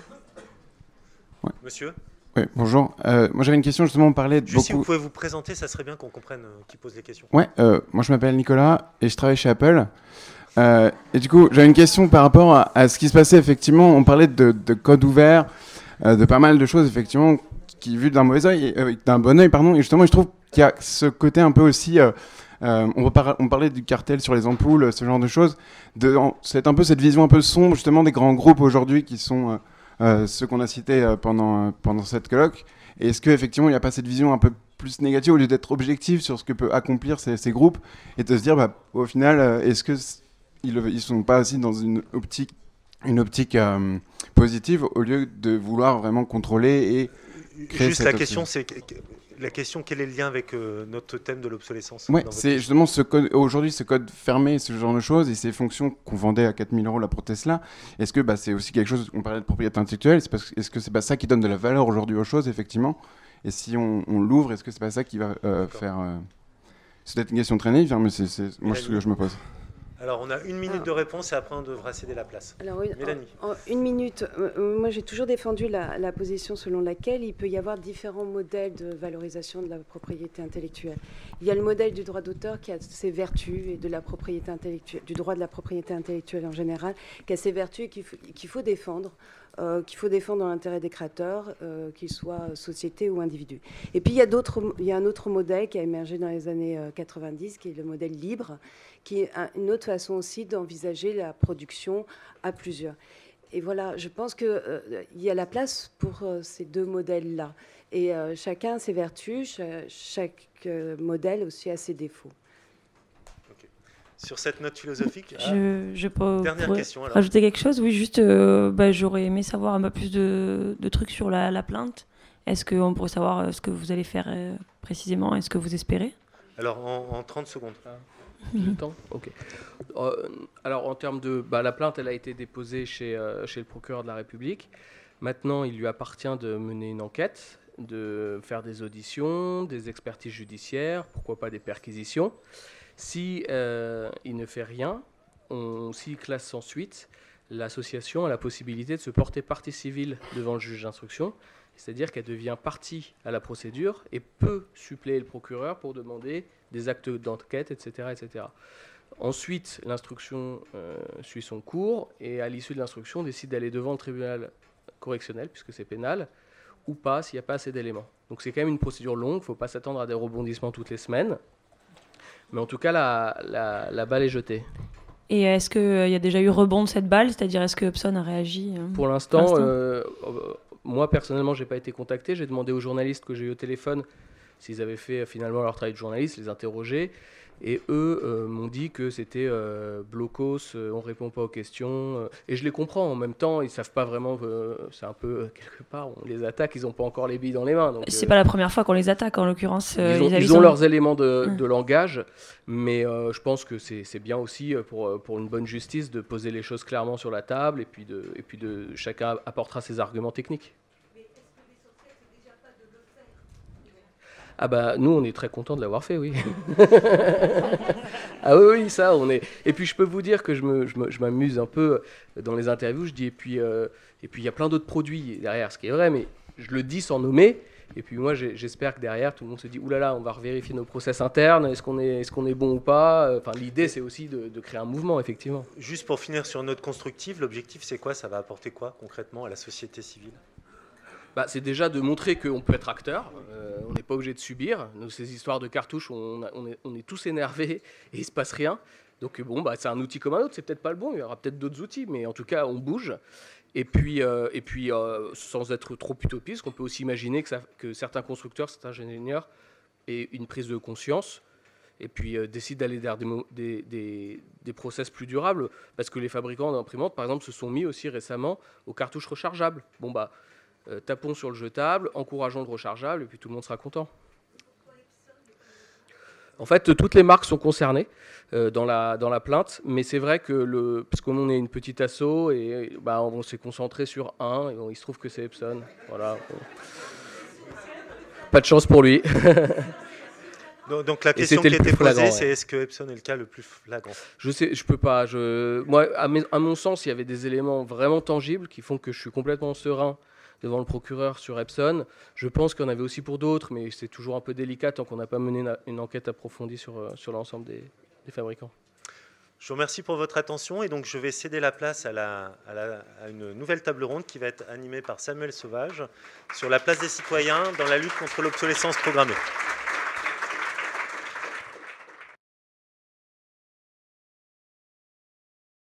Ouais. Monsieur ? Oui, bonjour. Moi j'avais une question, justement, on parlait de Juste si vous beaucoup... pouvez vous présenter, ça serait bien qu'on comprenne qui pose les questions. Ouais, moi je m'appelle Nicolas et je travaille chez Apple. Et du coup, j'avais une question par rapport à ce qui se passait, effectivement. On parlait de code ouvert, de pas mal de choses, effectivement, qui, vu d'un mauvais œil, d'un bon œil, pardon. Et justement, je trouve qu'il y a ce côté un peu aussi... on parlait du cartel sur les ampoules, ce genre de choses. C'est un peu cette vision un peu sombre, justement, des grands groupes aujourd'hui qui sont ceux qu'on a cités pendant cette colloque. Et est-ce qu'effectivement, il n'y a pas cette vision un peu plus négative, au lieu d'être objectif sur ce que peut accomplir ces groupes, et de se dire, au final, est-ce qu'ils ne sont pas aussi dans une optique positive, au lieu de vouloir vraiment contrôler et créer Juste cette la option. question, c'est quel est le lien avec notre thème de l'obsolescence ? Ouais, c'est justement aujourd'hui ce code fermé, ce genre de choses, et ces fonctions qu'on vendait à 4 000 € là pour Tesla. Est-ce que c'est aussi quelque chose, on parlait de propriété intellectuelle, est-ce que c'est pas ça qui donne de la valeur aujourd'hui aux choses, effectivement ? Et si on l'ouvre, est-ce que c'est pas ça qui va faire... C'est peut-être une question très naïve, mais c'est moi ce que je me pose. Alors, on a 1 minute de réponse et après, on devra céder la place. Alors, oui, Mélanie. en 1 minute, moi j'ai toujours défendu la position selon laquelle il peut y avoir différents modèles de valorisation de la propriété intellectuelle. Il y a le modèle du droit d'auteur qui a ses vertus, et de la propriété intellectuelle, du droit de la propriété intellectuelle en général, qui a ses vertus et qu'il faut défendre. Dans l'intérêt des créateurs, qu'ils soient sociétés ou individus. Et puis il y a un autre modèle qui a émergé dans les années 90, qui est le modèle libre, qui est une autre façon aussi d'envisager la production à plusieurs. Et voilà, je pense qu'il y a la place pour ces deux modèles-là. Et chacun a ses vertus, chaque modèle aussi a ses défauts. Sur cette note philosophique, je peux dernière question. Alors. Rajouter quelque chose. Oui, juste, j'aurais aimé savoir un peu plus de trucs sur la plainte. Est-ce qu'on pourrait savoir ce que vous allez faire précisément et ce que vous espérez ? Alors, en 30 secondes. Le temps ? Ok. Alors, en termes de... la plainte, elle a été déposée chez le procureur de la République. Maintenant, il lui appartient de mener une enquête, de faire des auditions, des expertises judiciaires, pourquoi pas des perquisitions. Si il ne fait rien, s'il classe sans suite, l'association a la possibilité de se porter partie civile devant le juge d'instruction, c'est-à-dire qu'elle devient partie à la procédure et peut suppléer le procureur pour demander des actes d'enquête, etc., etc. Ensuite, l'instruction suit son cours et à l'issue de l'instruction, décide d'aller devant le tribunal correctionnel, puisque c'est pénal, ou pas s'il n'y a pas assez d'éléments. Donc c'est quand même une procédure longue, il ne faut pas s'attendre à des rebondissements toutes les semaines. Mais en tout cas, la balle est jetée. Et est-ce qu'il y a déjà eu rebond de cette balle, c'est-à-dire est-ce que Epson a réagi Pour l'instant, moi personnellement, j'ai pas été contacté. J'ai demandé aux journalistes que j'ai eu au téléphone s'ils avaient fait finalement leur travail de journaliste, les interroger. Et eux m'ont dit que c'était blocos, on répond pas aux questions. Et je les comprends. En même temps, ils savent pas vraiment. C'est un peu quelque part, on les attaque, ils ont pas encore les billes dans les mains. Donc, c'est pas la première fois qu'on les attaque, en l'occurrence. Ils ont leurs éléments de langage, mais je pense que c'est bien aussi pour une bonne justice de poser les choses clairement sur la table, et puis chacun apportera ses arguments techniques. Ah bah nous on est très contents de l'avoir fait, oui. Ah oui, ça on est. Et puis je peux vous dire que je m'amuse un peu dans les interviews, je dis et puis il y a plein d'autres produits derrière, ce qui est vrai, mais je le dis sans nommer. Et puis moi j'espère que derrière tout le monde se dit oulala, on va revérifier nos process internes, est-ce qu'on est bon ou pas. Enfin l'idée c'est aussi de créer un mouvement, effectivement. Juste pour finir sur une note constructive, l'objectif c'est quoi? Ça va apporter quoi concrètement à la société civile? C'est déjà de montrer qu'on peut être acteur, on n'est pas obligé de subir. Ces histoires de cartouches, on est tous énervés et il ne se passe rien. Donc c'est un outil comme un autre, c'est peut-être pas le bon, il y aura peut-être d'autres outils, mais en tout cas on bouge. Et puis sans être trop utopiste, on peut aussi imaginer que certains constructeurs, certains ingénieurs aient une prise de conscience et puis décident d'aller vers des process plus durables. Parce que les fabricants d'imprimantes, par exemple, se sont mis aussi récemment aux cartouches rechargeables. Tapons sur le jetable, encourageons le rechargeable, et puis tout le monde sera content. En fait, toutes les marques sont concernées dans la plainte, mais c'est vrai que parce qu'on est une petite asso, et on s'est concentré sur un, et il se trouve que c'est Epson. Voilà. Pas de chance pour lui. Donc la question qui a été posée, c'est est-ce que Epson est le cas le plus flagrant? Je peux pas. Moi, à mon sens, il y avait des éléments vraiment tangibles qui font que je suis complètement serein devant le procureur sur Epson. Je pense qu'il y en avait aussi pour d'autres, mais c'est toujours un peu délicat tant qu'on n'a pas mené une enquête approfondie sur l'ensemble des fabricants. Je vous remercie pour votre attention, et donc je vais céder la place à une nouvelle table ronde qui va être animée par Samuel Sauvage sur la place des citoyens dans la lutte contre l'obsolescence programmée.